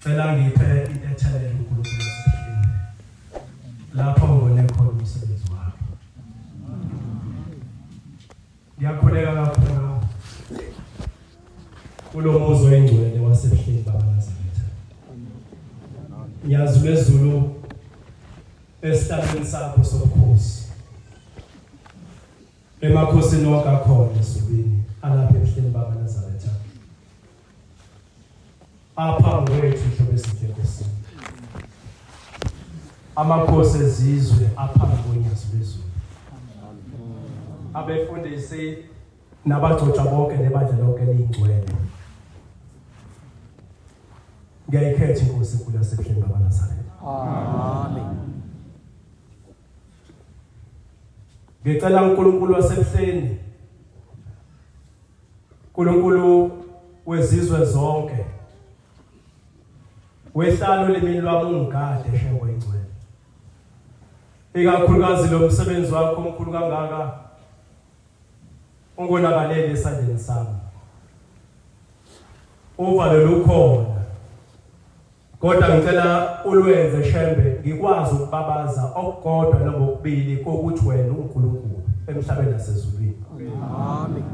Cela ngiphe intethelelo uNkulunkulu wasebuhleni. Lapho ngone khona umsebenzi wakhe. Ngiyakhuleka kakhulu kulomuzi oyingcwele wasebuhleni bamaNazaretha. UNyazi Lwezulu esitabeni sakho sobukhosi. Emakhosini wonke akhona esubini alapha ebuhleni bamaNazaretha. Apha ngwethu ihlobo esihle Nkosini. Amakhosi ezizwe apha ngoNyazi Lwezulu. Abefundisi nabagcotshwa bonke nebandla lonke elingcwele. Ngiyayikhetha inkosi enkulu yasebuhleni bamaNazaretha. Amen. Ngicela uNkulunkulu wasebuhleni, uNkulunkulu wezizwe zonke, wehlalo lemini lwami ungigade Shembe ingcwele. Ikakhulukazi lo msebenzi wakho omkhulu kangaka ungonakalele esandleni sami. Uvalo lukhona. Kodwa ngicela ulwenze Shembe ngikwazi ukubabaza okukodwa noma okubili kokuthi wena uNkulunkulu emhlabeni nasezulwini. Amen.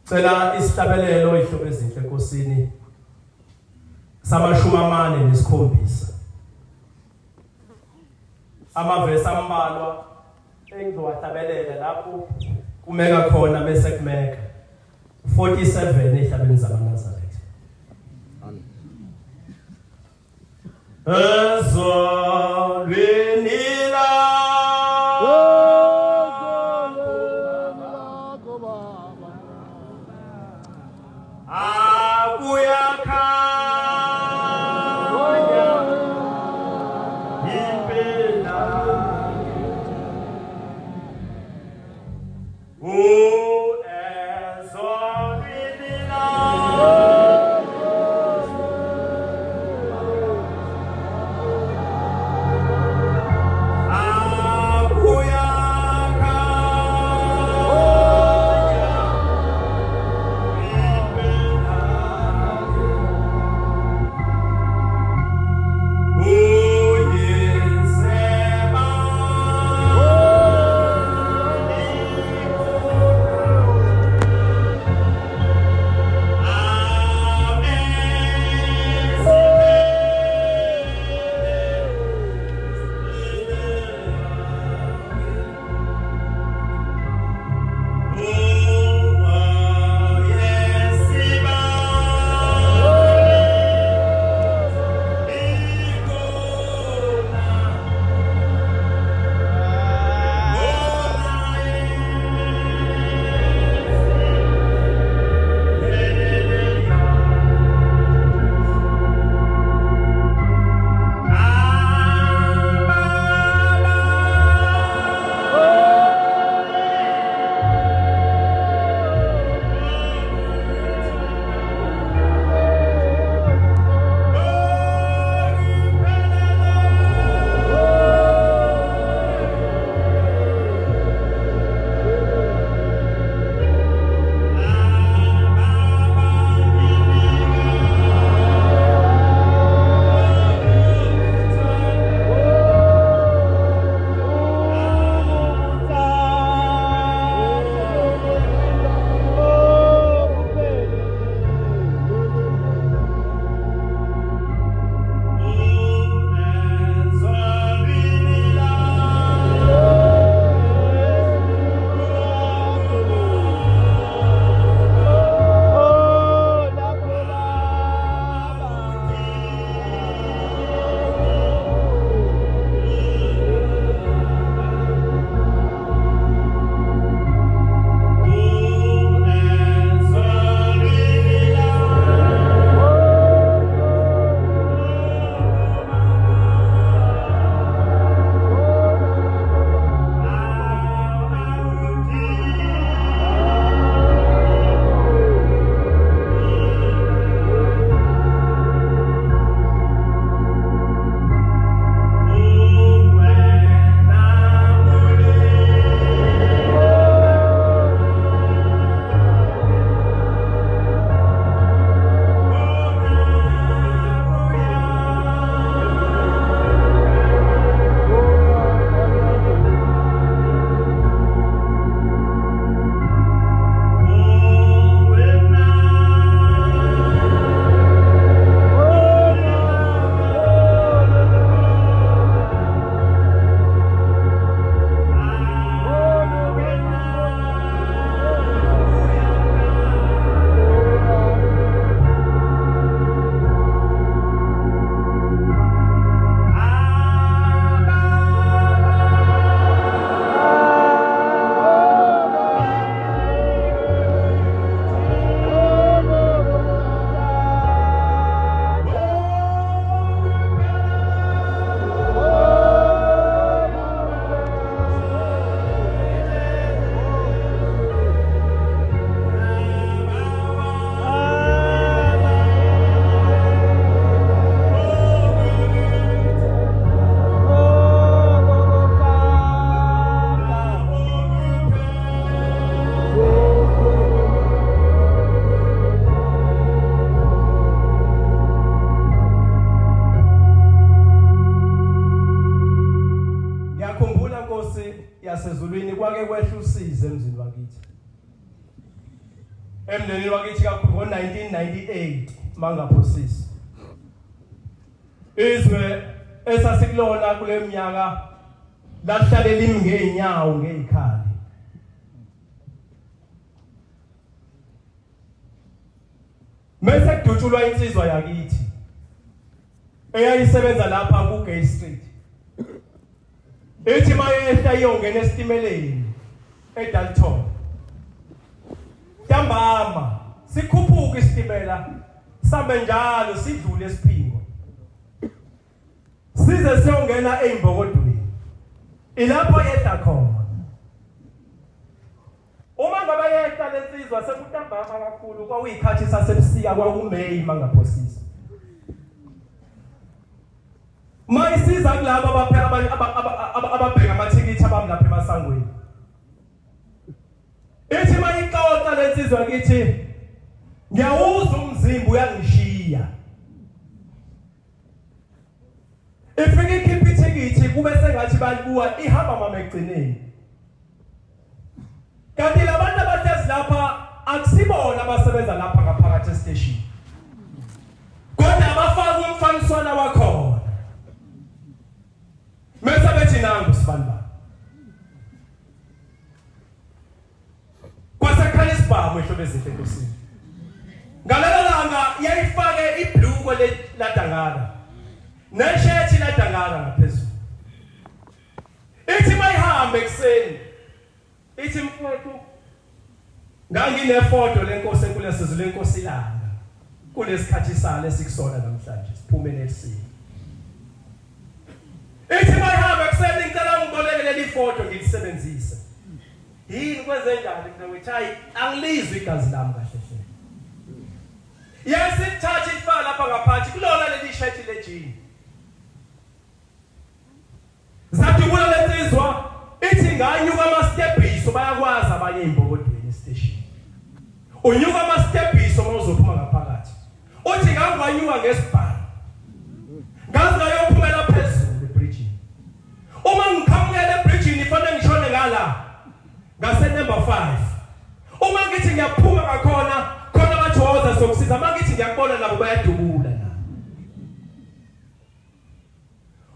Cela isihlabelelo ihlobo ezinhle Nkosini sama-47 amavesi ambalwa engizowahlabelela lapho kumeka khona bese kumeka 47 ehlabeni zamaNazaretha. Ezolweni emndenini wakithi kakhulu ngo-1998 mangaphosisi. Izwe esasikulona kule minyaka lahlale limi ngeenyawo ngeikhali. Mase kudutshulwa insizwa yakithi eyayisebenza lapha ku Gay Street. Ethi mayehla iyongena esitimeleni eDalton. Ntambama sikhuphuka isitimela sambe njalo sidlule esiphingo. Size siyongena eMbokodweni. Ilapho yehla khona. Uma ngabe yehla lensizwa sekutambama kakhulu kwakuyikhathi sasebusika kwakuMay mangaphosisi. Mayisiza kulabo ababheka amathikithi abamlapha emasangweni. Ithi mayixoxa lensizwa kithi ngiyawuza umzimba uyangishiya. Ifike ikhipha ithikithi kube sengathi balibuka ihamba mama egcineni. Kanti labantu abahlezi lapha akusibona abasebenza lapha ngaphakathi estation. Kodwa abafaka umfaniswana wakhona. Mese bethi nangu sibanibani. Kwasekhala isibhamu ehlobo ezinhle enkosini. Ngalelo langa yayifake ibhluko ladangala. Neshethi ladangala ngaphezulu. Ithi mayihambe ekseni. Ithi mfowethu nganginefoto lenkosi enkulu sizwe lenkosi langa. Kulesikhathi sale esikusona namhlanje siphume nesini. Ithi mayihambe ekseni ngicela ngiboleke leli foto ngilisebenzise. Yini kwenze njani mina ngithi hayi angilizwe igazi lami kahle hle. Yasithatha ifaka lapha ngaphansi kulona leli shirt lejini. Zadubula lensizwa ithi nganyuka amastephiso bayakwazi abanye eMbokodweni station. Unyuka amastephiso mawuzophuma ngaphakathi. Uthi ngangwanyuka ngesibhamu. Ngazi ngayophumela phezulu ebridge. Uma ngiqhamukela ebridge ifanele ngishone ngala. Ngase number 5. Uma ngithi ngiyaphuma ngakhona khona bathoza sokusiza mangithi ngiyakubona nabo bayadubula la.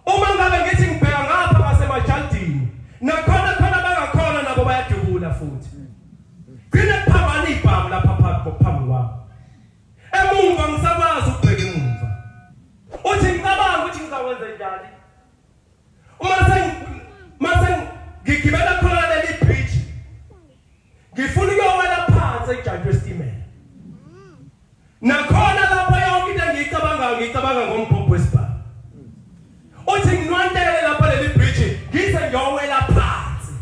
Uma ngabe ngithi ngibheka ngapha ngasemajaldini nakhona bangakhona nabo bayadubula futhi. Phinde kuphambana ibhamu lapha phambi kwami. Emumva ngisakwazi ukubheka emumva. Uthi ngicabanga ukuthi ngizawenza njani. Uma ngigibela khona leli bridge. Ngifuna ukuyowela phansi ejantshi wesitimela. Nakhona lapho yonke into ngicabanga ngombhobho wesibhamu. Uthi nginwantele lapha leli bridge ngize ngiyowela phansi.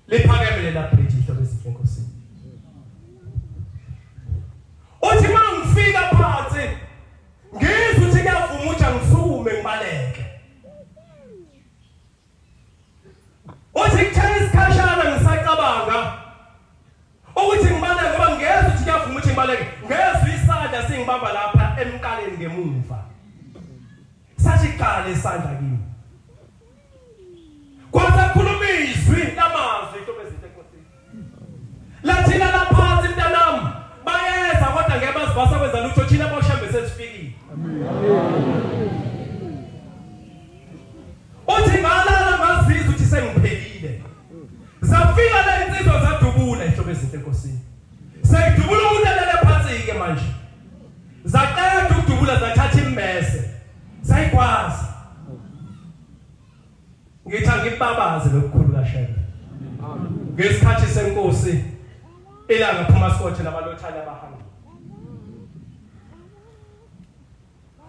Liphakeme lela bridge ihlobo ezinhle enkosini. Uthi mangifika phansi ngizwe ukuthi kuyavuma ukuthi angisukume ngibaleke. Uthi kuthela isikhashana ngisacabanga ukuthi ngibaleke ngoba ngezwe ukuthi kuyavuma ukuthi ngibaleke. Ngezwe isandla singibamba lapha emqaleni ngemuva. Sathi qala isandla kimi. Kwasakhuluma izwi lamazwi ihlobo ezinhle enkosini. Lathina laphansi mntanami bayeza kodwa ngeke bazibasa kwenza lutho thina boShembe sesifikile. Uthi ngalala ngazizwa ukuthi sengiphelile. Zafika la insizwa zadubula ihlobo ezinhle enkosini. Sayidubula umuntu alele phansi ke manje. Zaqeda ukudubula zathatha immese. Sayikwazi. Ngithi ngibabaze lokukhulu kaShembe. Ngesikhathi senkosi ilanga phuma sikothe nabalothana abahamba.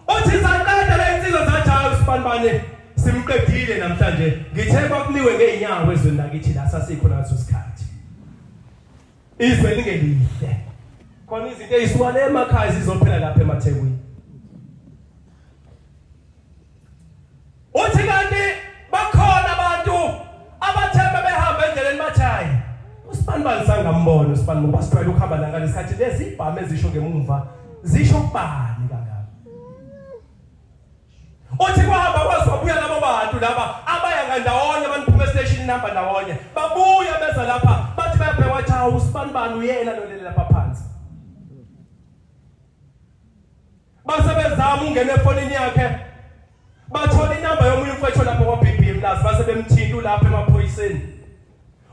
Uthi zaqeda la insizwa zathayo sibanibane simqedile namhlanje. Ngithe kwakuliwe ngeenyawo ezweni lakithi la sasikhona ngaso isikhathi. Izwe lingelihle. Khona izinto ezisuka emakhaya zizophela lapha eMathekwini. Uthi kanti bakhona abantu abathembe behamba endleleni bathayi. Usibanibani sangambona usibanibani ngoba sijwayele ukuhamba la ngalesikhathi lezi ibhamu ezisho ngemumva zisho kubani kangaka. Uthi kwahamba kwaziwabuya labo bantu laba abaya ngandawonye abantu phuma station number ndawonye. Babuya beza lapha bathi lapha wathi awusibanibani uyena lo lapha phansi. Basebenzama ungena efonini yakhe. Bathola inamba yomunye umfowethu lapha kwaBBM Plus base bemthinta lapha emaphoyiseni.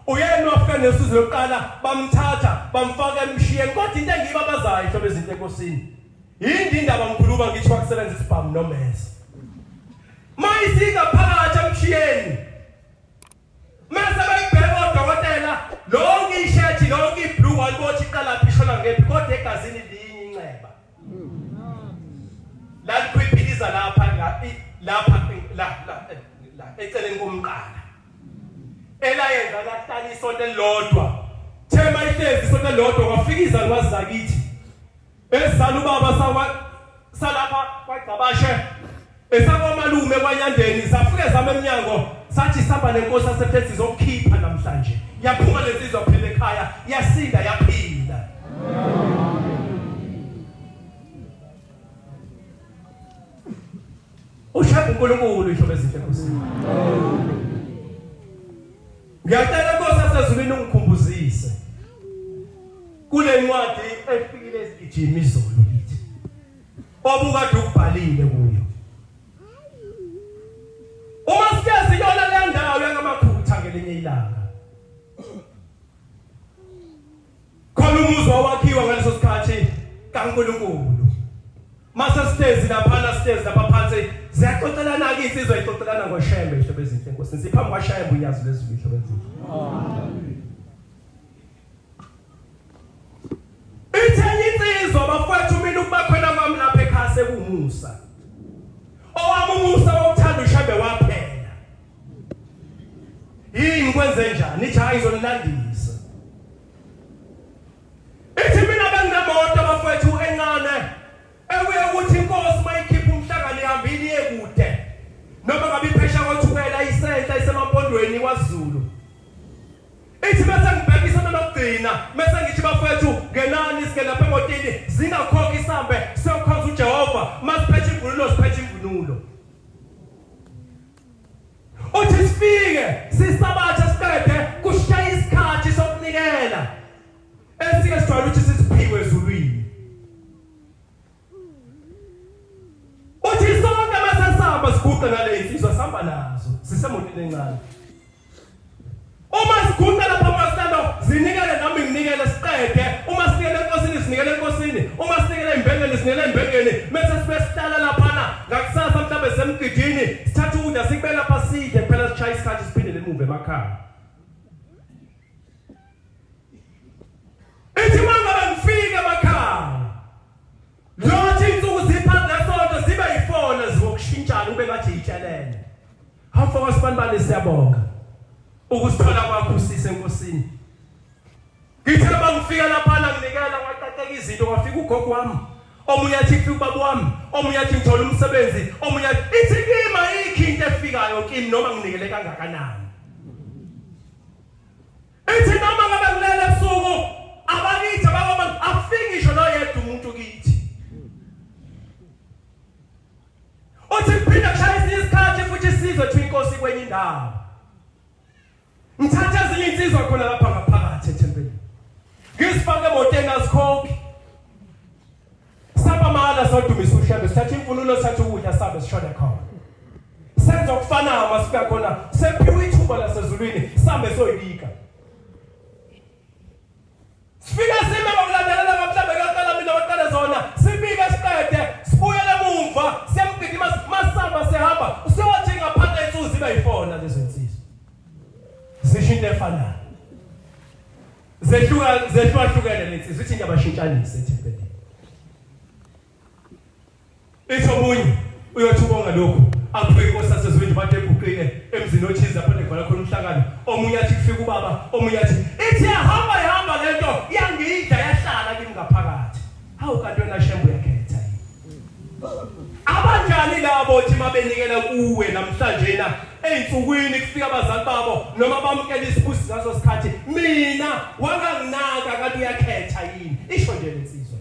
Uyena wafika nesuzu lokuqala bamthatha bamfaka emshiyeni kodwa into engibabazayo hlobo ezinto enkosini. Yindi indaba ngikhuluma ngithi wakusebenza isibhamu nomesi. Mayisika phakathi emshiyeni. Mase bayibheka odokotela lonke ishethi lonke iblue walibothi iqala phishona ngephi kodwa egazini linye inceba. La kuyiphiliza lapha la eceleni komqala. Elayenza lahlala isonto elilodwa. Thema ihlezi isonto elilodwa kwafikiza ngwazakithi. Esizala ubaba salapha kwaGcabashe. EsakwaMalume kwaNyandeni safike zama eminyango sathi sihamba nenkosi asephethe sizokhipha namhlanje. Yaphuma lesizwe phela ekhaya yasinda yaphila. Ushaya uNkulunkulu ihlobo ezinhle enkosini. Ngiyacela Nkosi asezulwini ungikhumbuzise. Kule ncwadi efikile esigijima izolo kithi. Obukade ukubhalile kuyo. Uma siyezi yona le ndawo yangamaphutha ngelinye ilanga. Khona umuzi owakhiwa ngaleso sikhathi kaNkulunkulu. Mase stairs lapha phansi ziyaxoxelana ke insizwa ixoxelana ngoShembe ihlobo ezinhle enkosini siphambi kwaShembe UNyazi Lwezulu ihlobo ezinhle. Ithenye insizwa bafowethu mina ukuba khona kwami lapha ekhaya sekumusa. Owami umusa wokuthanda uShembe waphela. Yini kwenze njani? Ithi hayi izonilandisa. Ithi mina benginemoto bafowethu encane. Ekuye ukuthi inkosi mayikhipha umhlangano ihambile ekude. Noma ngabe iphesha kothukela isenta isemampondweni kwaZulu. Ithi bese ngibheka isonto lokugcina, bese ngithi bafowethu ngenani sike lapha emotini zingakhokhi isambe siyokhonza uJehova, masiphethe imvunulo siphethe imvunulo. Uthi sifike sisabatha siqede kushaya isikhathi sokunikela. Esike sijwayele ukuthi sisiphikwe ezulwini. Uthi sonke masasamba siguqa ngale insizwa sihamba nazo sisemotini encane. Uma siguqa lapha masando zinikele nami nginikele siqede. Uma sinikele enkosini sinikele enkosini. Uma sinikele imbengeni sinikele imbengeni. Mase sibehlala lapha ngakusasa mhlawumbe semgidini sithatha ukudla sikubela lapha sidle phela sichaya isikhathi siphindele emuva emakhaya. Ithi manga ngifike emakhaya. Lothi insuku ziphatha lesonto zibe yifona zizokushintshana ube ngathi yitshelene. Hafo sibanibani siyabonga. Ukusithola kwakho usise enkosini. Ngithe bangifika lapha nginikela kwaqaqeka izinto kwafika ugogo wami. Omunye athi ufika ubaba wami, omunye athi ngithola umsebenzi, omunye ithi kimi ayikho into efikayo kimi noma nginikele kangakanani. Ithi noma ngabe ngilele ebusuku abakithi abakoma afiki ngisho noyedwa umuntu kithi. Uthi kuphinda kushaya isikhathi futhi sizwe thi inkosi kwenye indawo. Ngithatha ezinye insizwa khona lapha ngaphakathi ethempelini. Ngisifake emotweni asikhokhi. Saba mahala sodumisa uShembe sithatha imvunulo sathi ukudla sabe sishona khona. Senza okufanayo masifika khona sephiwe ithuba lasezulwini sambe soyibika. Sifika sime ngokulandelela mhlawumbe kaqala mina waqala zona sibika siqede sibuyele emumva siyamgidima masamba sehamba usewathi ngaphandle insuku zibe yifona lezo insizwa. Zishintshe efanayo. Zehlukahlukene lezi zithi ngiyabashintshanisa ethempelini. Ithi omunye uyothubonga lokho aphuke inkosi asezulwini bathe ebuqile emzini othize lapho nekhala khona umhlangano. Omunye athi kufika ubaba, omunye athi ithi ihamba lento iyangidla yahlala kimi ngaphakathi. Hawu kanti wena Shembe uyakhetha yini? Abanjani labothi mabenikela kuwe namhlanje na einsukwini kufika abazali babo noma bamkela isibusi ngaso sikhathi mina wanganginaka kanti uyakhetha yini? Isho nje lensizwa.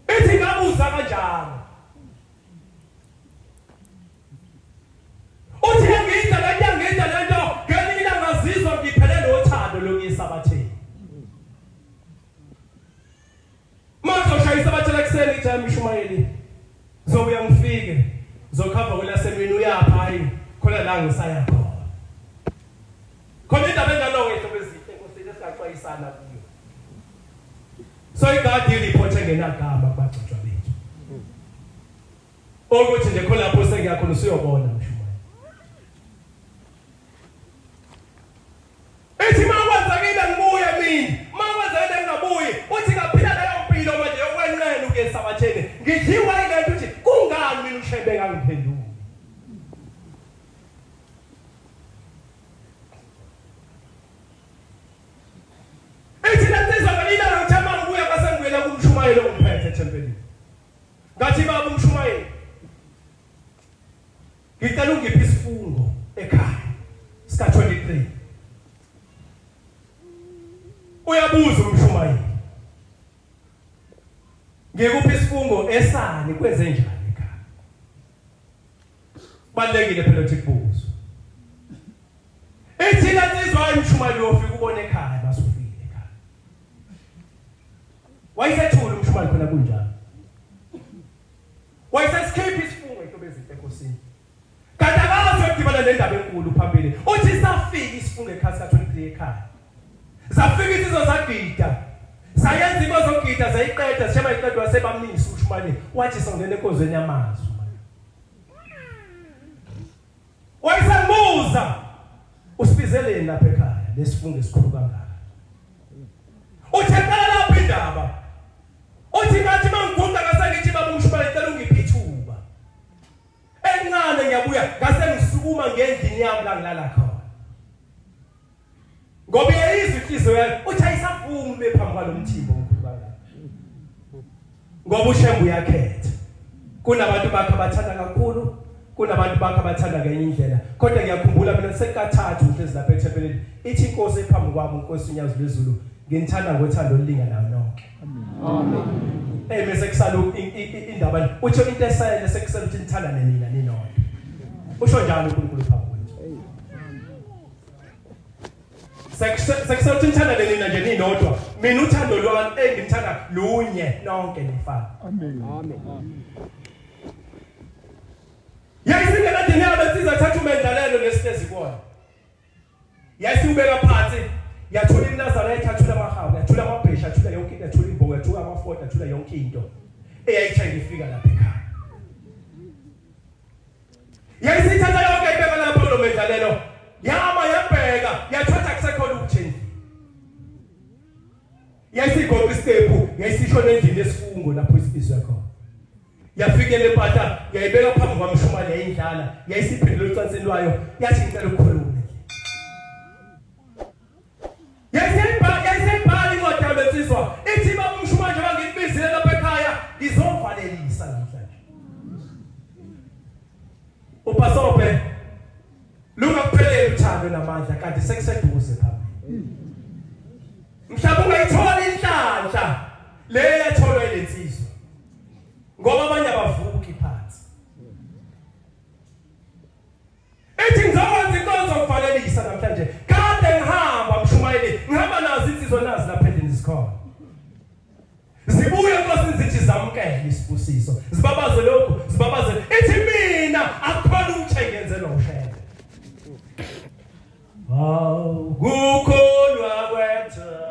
Ithi ngabuza kanjalo. Uthi ngiyidla lento ngelinye ilanga ngizizwa ngiphelele uthando lokuyisa. yami Mshumayeli zobuya ngifike zokhava kwelasemini uyapha hayi khona la ngisaya khona khona indaba enjalo ngehlo bezihle nkosini esikaxwayisana kuyo so igadi report engenagama kubagcotshwa bethu ukuthi nje khona lapho sengiyakhona usuyobona Mshumayeli ethi makwenzakile ngibuye mina makwenzakile ngingabuyi uthi ngaphila leyo mpilo manje yokwenqena uke Sabatheni ngidliwa ilento uthi kungani mina uShembe ngangiphendula ethi lensizwa ngalila ngithama ukuya kwasengibuye kumShumayeli omphethe ethempelini ngathi baba uMshumayeli ngicela ungiphi isifungo ekhaya sika 23 uyabuza uMshumayeli ngikuphi isifungo esani kwenze njani ekhaya balekile phela ukuthi kubuzo ethi lensizwa uMshumayeli ofika ubona ekhaya basufile ekhaya wayisethula uMshumayeli khona kunjani wayesesikhipa isifungo ekubezithe enkosini kanti akazo ukudibana nendaba enkulu phambili uthi safika isifungo ekhaya sika 23 ekhaya zafika izizo zagida sayenza inkozogida zayiqeda zishema iqedwa wasebamnisi uMshumayeli wathi songena enkozweni yamazwi wayisembuza usibizeleni lapha ekhaya lesifungo esikhulu kangaka uthekala lapha indaba uthi ngathi mangiguqa ngasengithi baba uMshumayeli cela ungiphi ithuba encane ngiyabuya ngase ngisukuma ngendlini yami la ngilala khona ngoba yayizwe inhliziyo yakhe uthi ayisavumi bephambi kwalomthimbo omkhulu kangaka ngoba uShembe uyakhetha kunabantu bakhe abathanda kakhulu kunabantu bakhe abathanda ngenye indlela kodwa ngiyakhumbula mina sekathathu uhlezi lapha ethempelini ithi inkosi ephambi kwami uNkosi UNyazi Lwezulu nginithanda ngothando olulinganayo nonke amen mase kusala indaba uthi into esayele sekusela ukuthi nithanda nina ninodwa usho njalo uNkulunkulu phambi kwethu sekusela ukuthi nithanda nina nje ninodwa mina uthando lwami engithanda lunye nonke nifana amen yayisingena dinalo sizathatha umendlalelo lesitezi kuona yayisubeka phansi yathola iNazaretha yathula amahawu yathula amabhesha yathula yonke into yathula imbogo yathula amafota yathula yonke into eyayithenge ifika lapha ekhaya yayisithatha yonke ibeka lapho lo mendlalelo yama yabheka yathatha kusekhona ukuthenga yayisigoqa istepu yayisisho nendini esifungo lapho isibizwe khona yafika lepata yayibeka phambi kwaMshumayeli yayindlala yayisiphendula ucansini lwayo yathi ngicela ukukhuluma yayisebhali ingoda lensizwa ithi baba uMshumayeli njengoba ngibizile lapha ekhaya ngizovalelisa namhlanje upasope lungakupheleli uthando namandla kanti sekuseduze phambili mhlawumbe ungayithola inhlanhla le yatholwa ilensizwa ngoba abanye abavuki phansi ethi ngizokwenza inkonzo yokuvalelisa namhlanje kade ngihamba Mshumayeli ngihamba nazo insizwa nazi lapha endlini zikhona zibuye enkosini zithi zamkele isibusiso zibabaze lokho zibabaze ethi mina akukhona umthengenzelwa uShembe kukholwa kwethu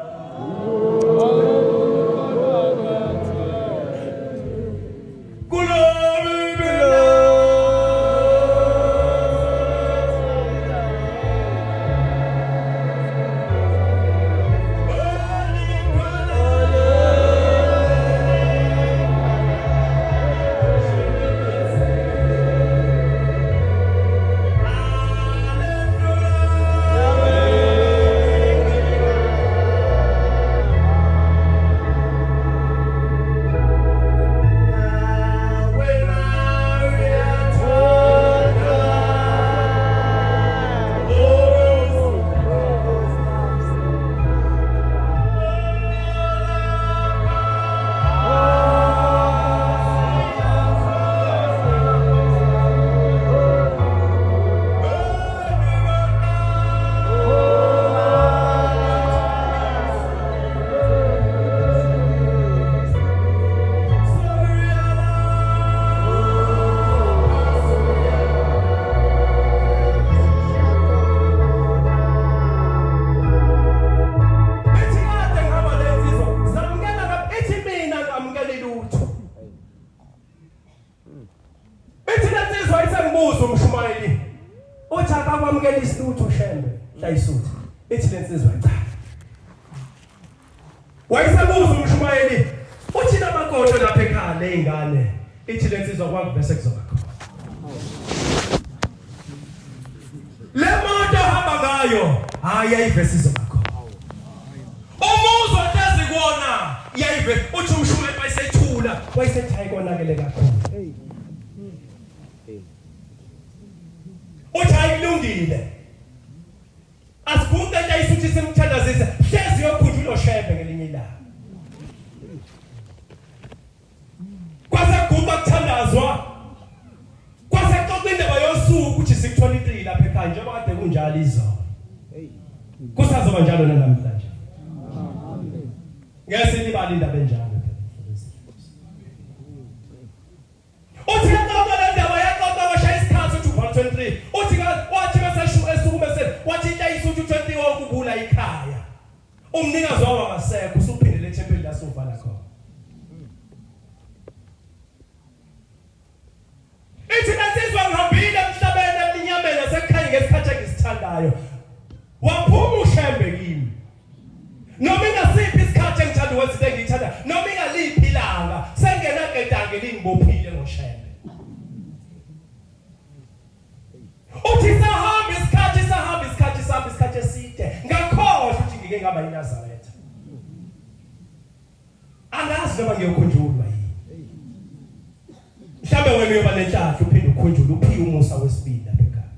wathi akwamukela isituthu Shembe hlayisuthi ithi lensizwa cha wayesebuza umshumayeli uthi namagodo lapha ekhaya leingane ithi lensizwa kwakuvese kuzoba khona le moto hamba ngayo hayi ayivese izoba khona umuzwa hlezi kuona yayive uthi umshumayeli bayisethula wayesethayi konakele kakhulu uthi ayilungile asibuke ayisuthi simthandazisa hlezi yokhunjula Shembe ngelinye ilanga kwase kuba kuthandazwa kwase xoxa indaba yosuku ukuthi sikuthola iqili lapha ekhaya njengoba kade kunjalo izolo kusazoba njalo namhlanje ngeke silibale indaba enjalo uthi ngoba le ndaba yaqoqa washaya isikhathi uthi 123 uthi wathi bese esukume wathi hlayisuthi 21 ukubula ekhaya umnikazi wawo akasekho usuphindele ethempelini lasovala khona ithi nasizwa ngihambile emhlabeni eminyameni yasekhaya ngesikhathi engisithandayo waphuma uShembe kimi noma ingasiphi isikhathi engithanda ukwenza engiyithanda noma ingaliphi ilanga sengenakedange lingibophile ngoShembe uthi sahamba isikhathi eside ngakhohlwa ukuthi ngike ngaba iNazaretha angazi noma ngiyokhunjulwa yini mhlawumbe wena uyoba nenhlanhla uphinde ukhunjule uphiwe umusa wesibili lapha ekhaya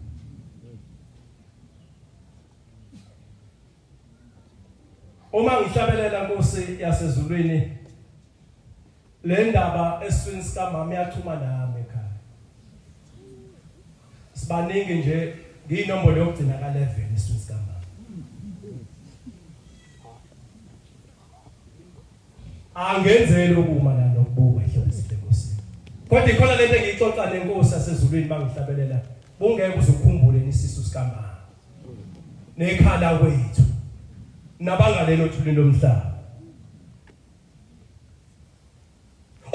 uma ngihlabelela Nkosi yasezulwini le ndaba esifini sika mama yathuma nami ekhaya sibaningi nje ngiyinombolo yokugcina ka 11 esifini sika mama angenzeli ukuma la nokubuka ehlobisile Nkosi kodwa ikhona lento engiyixoxa neNkosi yasezulwini bangihlabelela bungeke uzukhumbule isisu sika mama nekhala kwethu nabangalelo thulini lomhlaba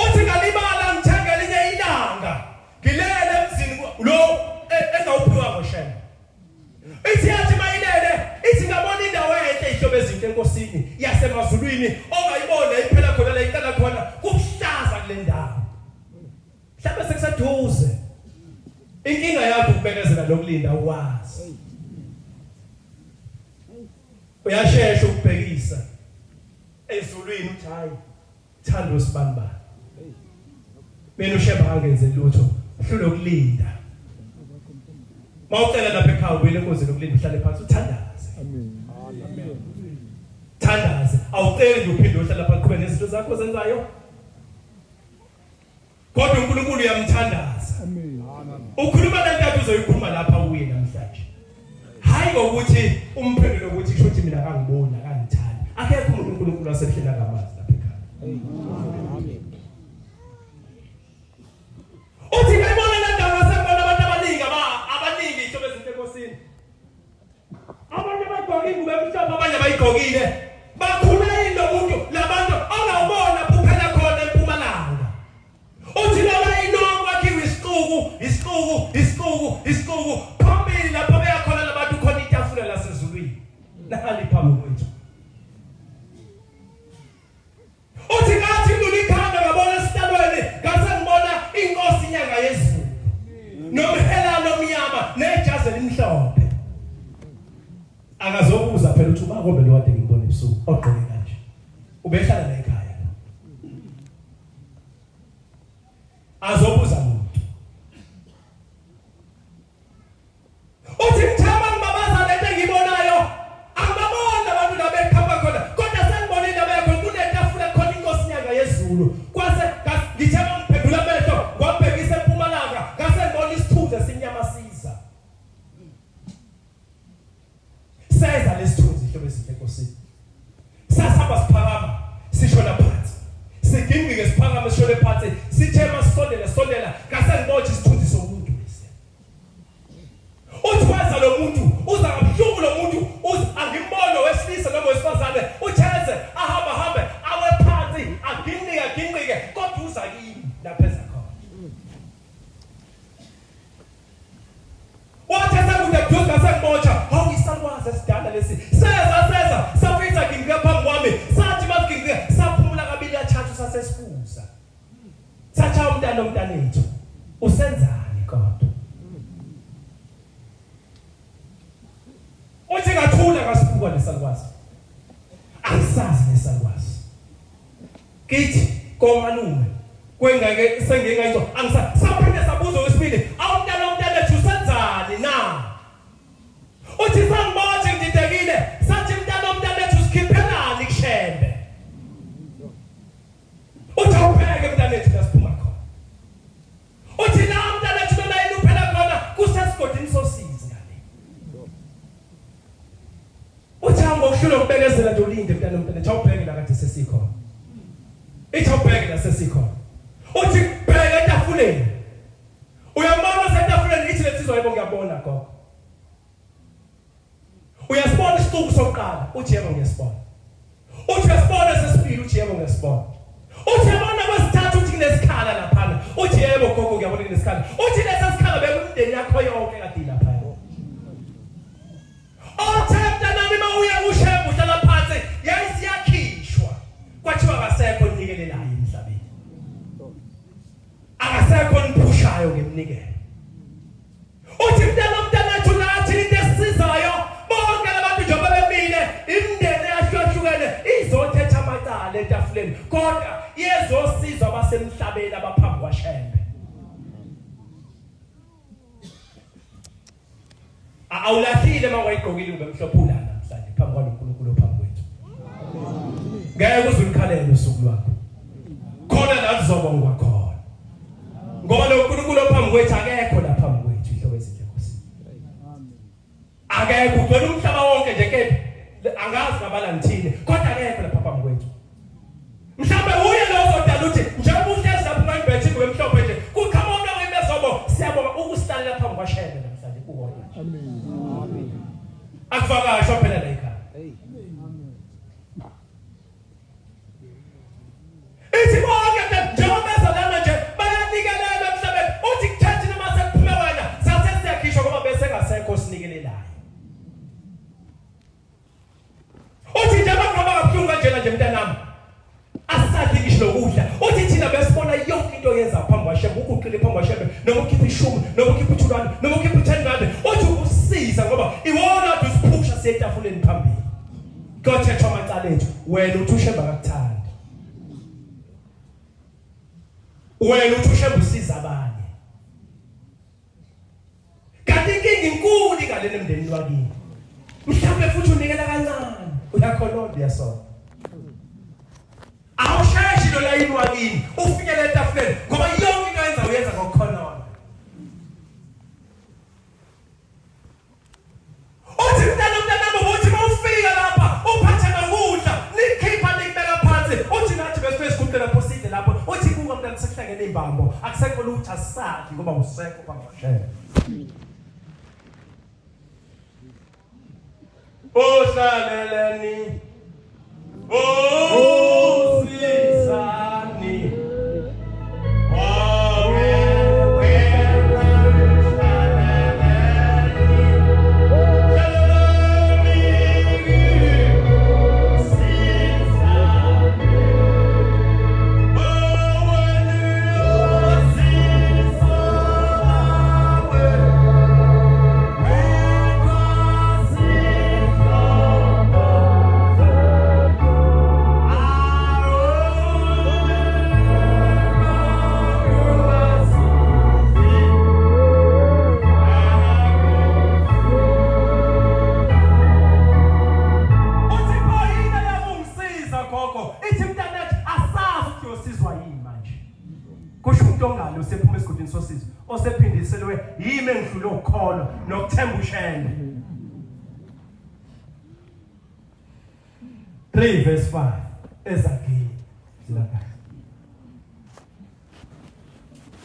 uthi ngalibala ngithenge linye ilanga ngilele emzini lo engawuphiwa ngoShembe ithi yathi mayilele ithi ngabona indawo enhle ihlobe izinto enkosini yasemazulwini ongayibona iphela khona la ihlala khona kuhlaza kule ndawo mhlawumbe sekuseduze inkinga yakho ukubekezela lokulinda ukwazi uyashesha ukubhekisa ezulwini uthi hayi thanda usibanibani mina uShembe angenze lutho hlule ukulinda mawucela lapha ekhaya ubile Nkosi lokulinda uhlale phansi uthandaze amen thandaze awuceli nje uphinde uhlala phansi qhubeka nezinto zakho zenzayo kodwa uNkulunkulu uyamthandaza amen ukhuluma nantathu uzoyikhuluma lapha uye namhlanje hayi ngokuthi umphendule ukuthi kusho ukuthi mina akangiboni akangithandi akekho umuntu uNkulunkulu wasehlela ngamazi lapha ekhaya amen uthi ngibona le ndaba sebona abantu abaningi ihlobo ezinto enkosini abanye bagqoka ingubo emhlophe abanye bayigqokile bakhuluma into umuntu labantu ongawubona kuphela khona eMpumalanga uthi loba inongo akhiwe isiquku phambili lapho beyakhona labantu khona itafula lasezulwini nali phambi kwethu uthi ngathi ngilikhanda ngabona esitalweni ngase ngibona inkosi inyanga yezulu nomhelalo omnyama nejazi elimhlophe akazobuza phela uthi ubakombe lo kade ngibona ebusuku ogqoke kanje ubehlala la ekhaya azobuza umuntu uthi ngithaba ngibabaza lento engibonayo angibabona abantu labekhamba khona kodwa sengibona indaba yakho kunetafula khona inkosi inyanga yezulu kwase ngithaba ngiphendula amehlo kwabhekisa eMpumalanga ngase ngibona isithunzi esinyamasiza seza lesithunzi ihlobo ezinhle enkosini sasihamba siphakama sishona phansi sigingqike siphakama sishone phansi sithema sondela ngase ngibona isithunzi somuntu bese uthi waza lo muntu uza kabuhlungu lo muntu angimbono wesilisa noma wesifazane utheze ahambe awe phansi agingqike kodwa uza kimi lapha khona watheza kude Sacha umntana omntanethu usenzani kodwa? Uthi ngathula ngasibuka lesalukwazi. Angisazi lesalukwazi. Kithi komalume kwengake sengengayizwa angisazi. Saphinde sabuza wesibili, awumntana omntanethu usenzani na? Uthi sangibathi ngididekile, sathi umntana omntanethu usikhiphelani kushembe. Uthi awubheke mntanethu lasiphuma khona. Uthi la mntanethu lona iluphela khona kusesigodini sosizi ngale. Uthi angokuhlula ukubekezela nje ulinde mntana omntanethu awubheke la kade sesikhona. Ithi awubheke la sesikhona. Uthi bheke etafuleni. Uyambona setafuleni ithi lensizwa yebo ngiyabona gogo. Uyasibona isixuku sokuqala uthi yebo ngiyasibona. Uthi uyasibona sesibili uthi yebo ngiyasibona. Uthi yabona kwesithathu uthi kunesikhala lapha. Uthi yebo gogo ngiyabona kunesikhala. Uthi lesasikhala bekumndeni yakho yonke kade lapha. Othemba nami mawuya uShembe uhlala phansi yayisiyakhishwa. Kwathiwa akasekho onikelelayo emhlabeni. Akasekho oniphushayo ngemnikelo. Uthi mntana omntanethu nathi into esisizayo bonke abantu njengoba bemile imindeni yahlukahlukene izothetha amacala etafuleni kodwa yezosizwa abasemhlabeni abaphambi kwaShembe. Awulahlile mawayigqokile ube mhlophe namhlanje phambi kwaNkulunkulu phambi kwethu. Ngeke uzukhalele usuku lwakho. Khona la uzobongwa khona. Ngoba lo uNkulunkulu phambi kwethu akekho la phambi kwethu inhloko ezinhle Nkosi. Akekho ugcwele umhlaba wonke nje kepha angazi ngabala ngithini kodwa akekho la phambi kwethu. Mhlawumbe uye lo ozodala uthi njengoba uhlezi lapho ngayibhethi kwemhlophe nje kukhona wemezobo siyabonga ukusilalela phambi kwaShembe namhlanje kuwona. Amen. Amen. Akufakasho phela la ekhaya. Ithi bonke njengoba bezalana nje bayanikelela emhlabeni uthi kuthathi noma sekuphume wena sathe siyakhishwa ngoba bese ngasekho sinikelelayo. Uthi njengoba ngoba kabuhlungu kanjena nje mntanami asathi ngisho lokudla uthi thina besibona yonke into yenza phambi kwaShembe ukuqile phambi kwaShembe noma ukhipha ishumi noma ukhipha uthulwane noma ukhipha 10 rand uthi ukusiza ngoba iwona usiphusha setafuleni phambili. Kodwa amacala ethu wena uthi uShembe akakuthanda. Wena uthi uShembe usiza abanye. Kanti inkinga inkulu ngale nemndeni wakini. Mhlawumbe futhi unikela kancane uyakhona uyasona. Awushayeshi lo layini wakini ufikele etafuleni ngoba yonke into yenza uyenza ngokukhona. Uthi mntana uthi mawufika lapha uphathe nokudla nikhipha nikubeka phansi uthi nathi bese sikuqela lapho sidle lapho uthi kuka mntana sekuhlangene imbambo akusekho lutho asadi ngoba usekho bangashere. Osaleleni Sisani. Osephindiselwe yimi engidlule ukukhona nokuthemba uShembe. 3 verse 5 ezakini zilapha.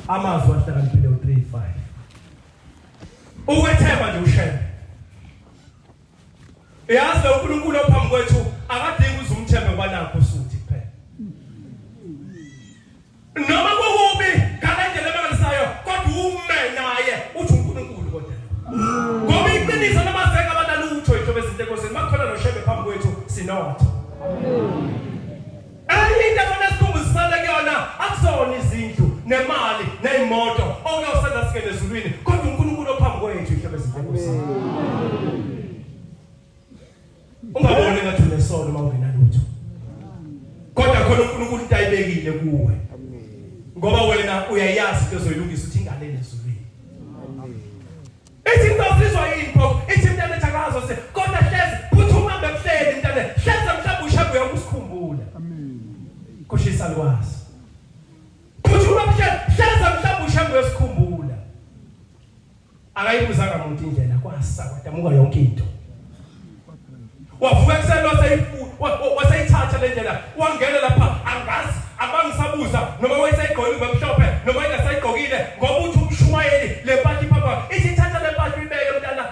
Amazwi ahlakaniphile u3:5. Ukwethemba nje uShembe. Yazi uNkulunkulu ophambi kwethu akadingi uzumthembe kwanakho usuthi kuphela. Noma kubi kanjalo bengalisayo kodwa ume naye uthi uNkulunkulu kodwa. Ngoba iqiniso namazeka abanalutho ithobe izinto enkosini makukhona noShembe phambi kwethu sinotho. Amen. Ayinto abona sikhumbusana kuyona akusona izindlu nemali neimoto okuyosenza singene ezulwini kodwa uNkulunkulu ophambi kwethu ihlebe izinkosi ungaboni ngathi unesolo mawungenalutho kodwa khona uNkulunkulu into ayibekile kuwe ngoba wena uyayazi into ozoyilungisa uthi ingane nezulwini ithi ngizizwa impho ithi mntana thakazo se kodwa hlezi phuthuma bekuhleli mntana hlezi mhlawumbe ushabu uyakusikhumbula kushisa lwazi phuthuma hlezi mhlawumbe ushabu uyasikhumbula akayibuzanga umuntu indlela kwasa kwadamuka yonke into wavuka kuseni wasayithatha le ndlela wangena lapha angazi abangisabuza noma wayesayigqokile ngomhlophe noma engasayigqokile ngoba uthi umshumayeli le mpahla papa ithi thatha le mpahla uyibeke mntana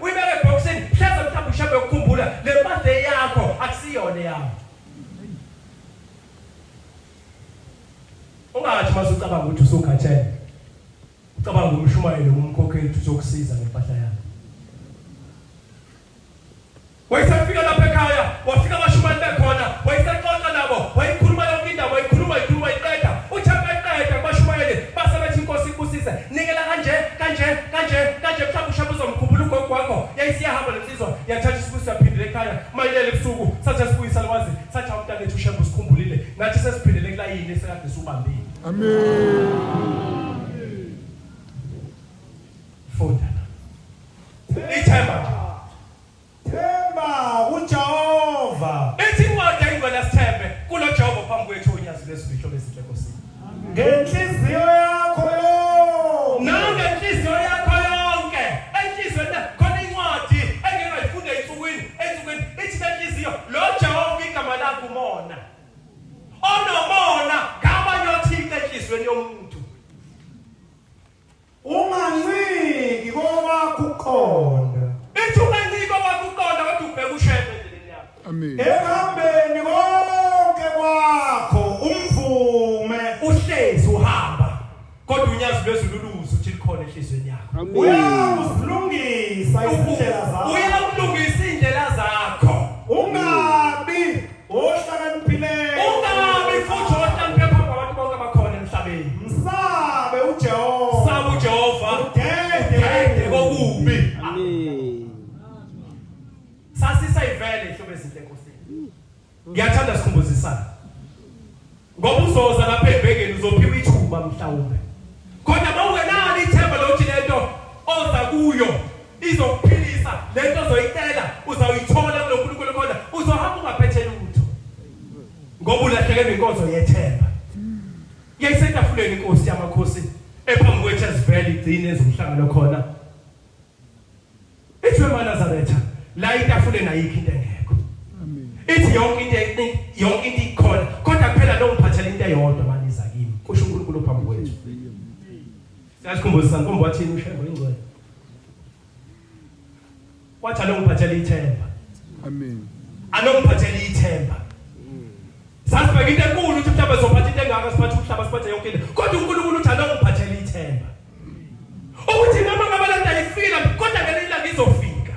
uyibeke eboxini hlaza mhlawumbe ushabe ukukhumbula le mpahla yakho akusiyona yakho ungathi masucabanga ukuthi usukhathele ucabanga umshumayeli umkhokheli uzokusiza ngempahla yakho wayesafika lapha ekhaya wafika abashumani bekhona wayesexoxa nabo wayikhuluma yonke indaba wayikhuluma iqeda uthemba eqeda abashumayeli basebethi inkosi ibusise nikela kanje mhlawumbe ushabu uzomkhumbula ugogo wakho yayisiyahamba lensizwa yathatha isibusiso yaphindela ekhaya mayilele ebusuku sathi sibuyisa lwazi sathi umntana wethu ushabu usikhumbulile nathi sesiphindele kulayini esekade subambile amen funda ithemba uJehova ethi incwadi ayingona sithembe kulo Jehova phambi kwethu unyazi lesibisho bezinhle Nkosi ngenhliziyo yakho yonke nangenhliziyo yakho yonke enhliziyweni khona incwadi engingayifunda ensukwini ithi enhliziyo lo Jehova igama lakho umona onomona ngabanyothika enhliziyweni yomuntu unganciki ngoba kukhona amen ehambeni konke kwakho umvume uhlezi uhamba kodwa unyazi lwezululuzo uthi likhona enhlizweni yakho uyazilungisa izindlela zakho uyalungisa indlela zakho ungabi ohlakaniphileyo ungabi futhi ohlakaniphe phambi kwabantu bonke abakhona emhlabeni msabe uJehova sabe uJehova udede kokubi amen sasisayivele ihlobo ezinhle Nkosini ngiyathanda sikhumbuzisana ngoba uzoza lapha ebhekeni uzophiwa ithuba mhlawumbe kodwa mawungenalo ithemba lokuthi lento oza kuyo izokuphilisa lento ozoyicela uzawuyithola kulo nkulunkulu kodwa uzohamba ungaphethe lutho ngoba ulahlekelwe inkonzo yethemba yayisetafuleni inkosi yamakhosi ephambi kwethu ezivele igcine ezomhlangano khona ithi bamaNazaretha la itafuleni ayikho into engekho ithi yonke into ikhona kodwa kuphela lo ngiphathele into eyodwa maniza kimi kusho uNkulunkulu phambi kwethu siyasikhumbuzisa nkombo wathini uShembe ingcwele wathi alongiphathele ithemba amen alongiphathele ithemba sasibeka into enkulu ukuthi mhlawumbe zophatha into engaka siphathe umhlaba siphathe yonke into kodwa uNkulunkulu uthi alongiphathele ithemba ukuthi noma ngabe lento ayifika kodwa ngelilanga izofika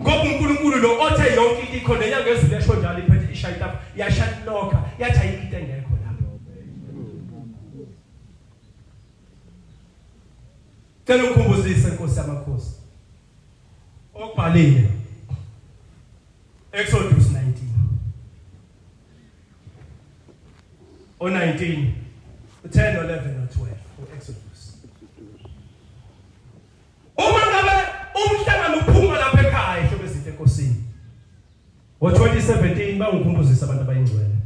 ngoba uNkulunkulu lo othe yonke into ikhona enyanga ezulu yasho njalo iphethe ishayita yashaloka yathi ayikho into engekho lapho cela ukukhumbuzisa inkosi yamakhosi okubhalile Exodus 19 or 19 10 11 or 12 Exodus uma ngabe umhlangano uphuma lapha ekhaya ihlobo ezinhle Nkosini ngo2017 bangikhumbuzisa abantu abayingcwele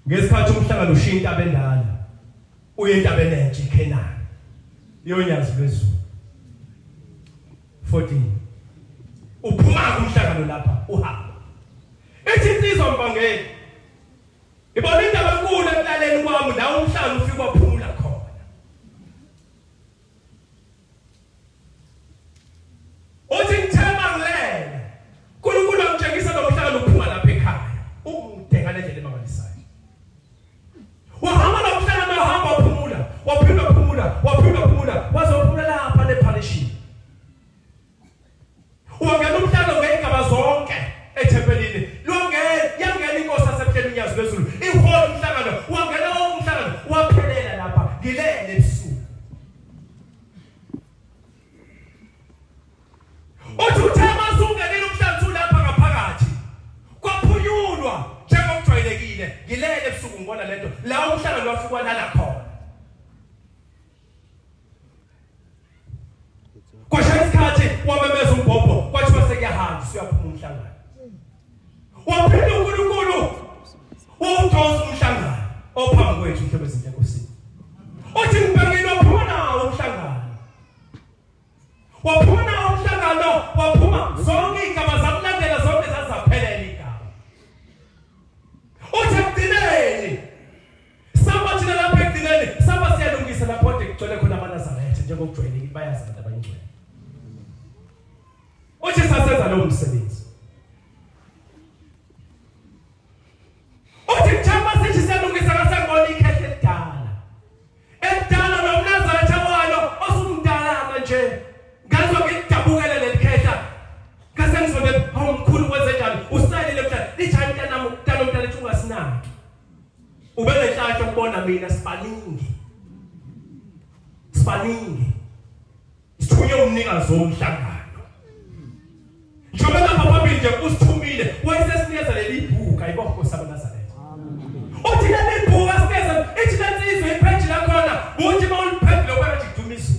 ngesikhathi umhlangano ushiya intaba endala uye intaba enentsha iKenani yonyazi lwezulu 14 uphuma kumhlangano lapha uhamba ethi insizwa mbangeli ibona indaba enkulu ekulaleni kwami la umhlangano ufika waphumula khona uthi ngithemba ngilele uNkulunkulu amtshengisa lo mhlangano uphuma lapha ekhaya umude ngale ndlela emangalisayo wahamba lo mhlangano wahamba waphumula wazophumula lapha nePalestine wangena umhlangano ngegaba zonke ethempelini yangena inkosi yaseBuhleni UNyazi Lwezulu iholo umhlangano wangena umhlangano ngivukile ngilele ebusuku ngibona lento la umhlangano wafika walala khona kwasha isikhathi wamemeza umbhobho kwathiwa sekuyahamba siyaphuma umhlangano waphila uNkulunkulu uwujonsa umhlangano ophambi kwethu mhlobo ezinhle nkosini uthi ngibhekile waphuma nawo umhlangano waphuma nawo umhlangano waphuma zonke igama zakulandela zonke zazaphelela igama uthi ekugcineni Sabatha lapha ekugcineni Sabatha siyalungisa lapho kugcwele khona bamaNazaretha njengokujwayelekile bayazi abantu abangcwele uthi sasenza lo msebenzi uthi mthamba sithi siyalungisa ngasengona ikhehle edala noMnazaretha walo osumdala nje ngazo ngidabukele lelikhehla ngase ngizonde awumkhulu kwenzenjani usayile mhla lithi mntana mntana lethi ungasinaki ube nenhlanhla ukubona mina sibaningi sithunywe umnikazi womhlangano njengoba lapha phambili nje usithumile wayesesinikeza leli bhuku ayibokho sabaNazaretha uthi leli bhuku asikeze ithi lensizwe ipheji lakhona uthi mawuliphendule kwathi kudumisa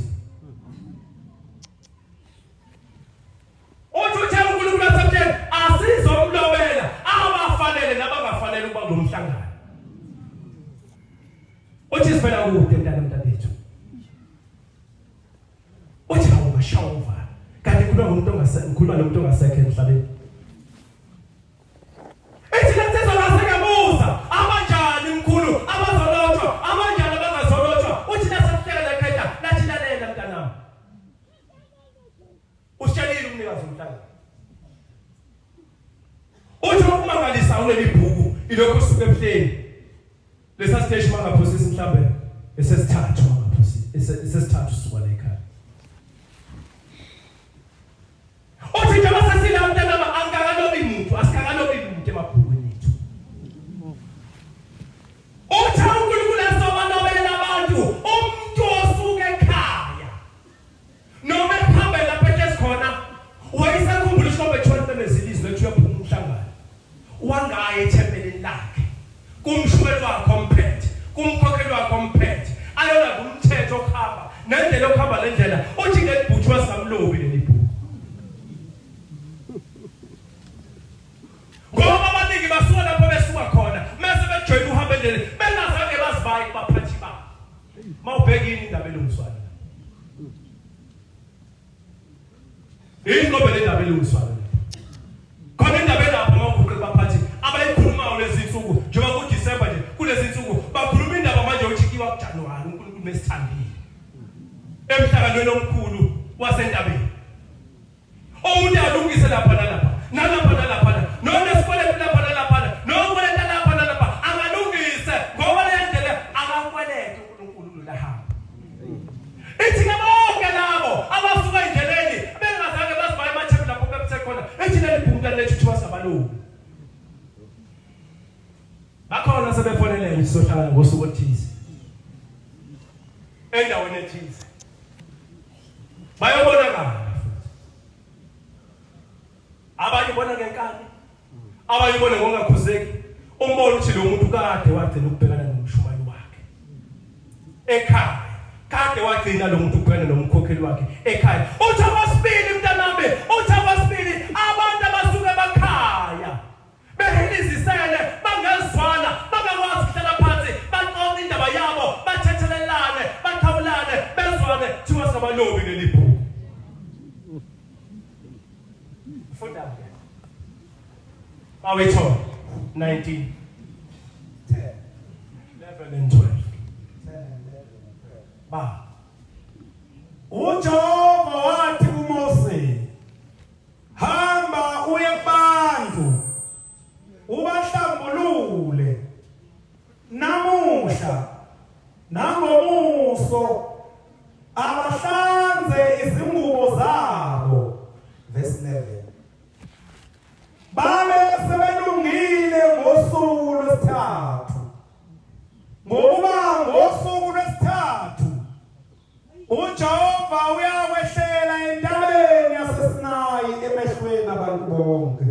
uthi uNkulunkulu asemtheni asizomlobela abafanele nabangafanele ukuba ngomhlangano uthi sivela kude mntanethu uthi awubashova kanti ngikhuluma nomuntu ongasekho emhlabeni ethi lensizwe ngasengabuza abanjani mkhulu abazolotshwa abanjani abangazolotshwa uthi nasahlekela ekhaya lathi lalela mntanami usitshalile umnikazi womhlangano uthi ukumangalisa uleli bhuku ilokho usuke ebuhleni lesa stage mangaphosisi mhlambe esesithathu suka la ekhaya uthi njengoba sasila mntanama angakalobi muntu asikakalobi muntu emabhukweni ethu uthi uNkulunkulu asobalobela abantu umuntu osuke ekhaya noma ephambili lapha esikhona wayesakhumbula ishobe 20 nezilizwe lethu yaphuma umhlangano wangaye ethempelini lakhe kumshumeli wakhe omphethe kumkhokheli wakhe omphethe ayona kumthetho okhamba nendlela okhamba lendlela uthi ngelibhutshwa samlobi leli bhuku ngoba abaningi basuka lapho besuka khona mase bejoyina uhambe endleleni bengazange bazibayi baphathi babo mawubhekini indaba elungiswayo inqobe le ndaba elungiswayo khona indaba lapho mawuguqe baphathi abayikhulumayo lezi insuku njengoba kuDisemba nje kulezi insuku bakhuluma indaba manje ochikiwa kuJanuary uNkulunkulu mesithandile emhlanganweni omkhulu wasentabeni umuntu alungise lapha nalapha nonesikole lapha nalapha nokweleta lapha nalapha angalungise ngoba le ndlela akakweleta uNkulunkulu lahamba ithi ke bonke labo abasuka endleleni bengazange bazibhaye amathembu lapho besekhona ethi leli bhuku lethu kuthiwa sabalobi bakhona sebefonelene sizohlangana ngosuku othize endaweni ethize bayobonakala abanye bona ngenkani abanye bona ngokungakhuzeki umbona ukuthi lo muntu kade wagcina ukubhekana nomshumayeli wakhe ekhaya kade wagcina lo muntu ukubhekana nomkhokheli wakhe ekhaya uthi abasibili mntanami uthi abasibili abantu abasuka emakhaya behilizisele bangezwana bangakwazi ukuhlala phansi baxoxe indaba yabo bathethelelane bathawulane bezwane thiwa sabalobi leli bhuku funda ke bawetho 19 10 11 and 12 ba uJehova wathi kuMose hamba uye kubantu ubahlambulule namuhla nangomuso abahlanze izingubo zabo verse 11 babe sebelungile ngosuku lwesithathu ngoba ngosuku lwesithathu uJehova uyakwehlela entabeni yaseSinayi emehlweni abantu bonke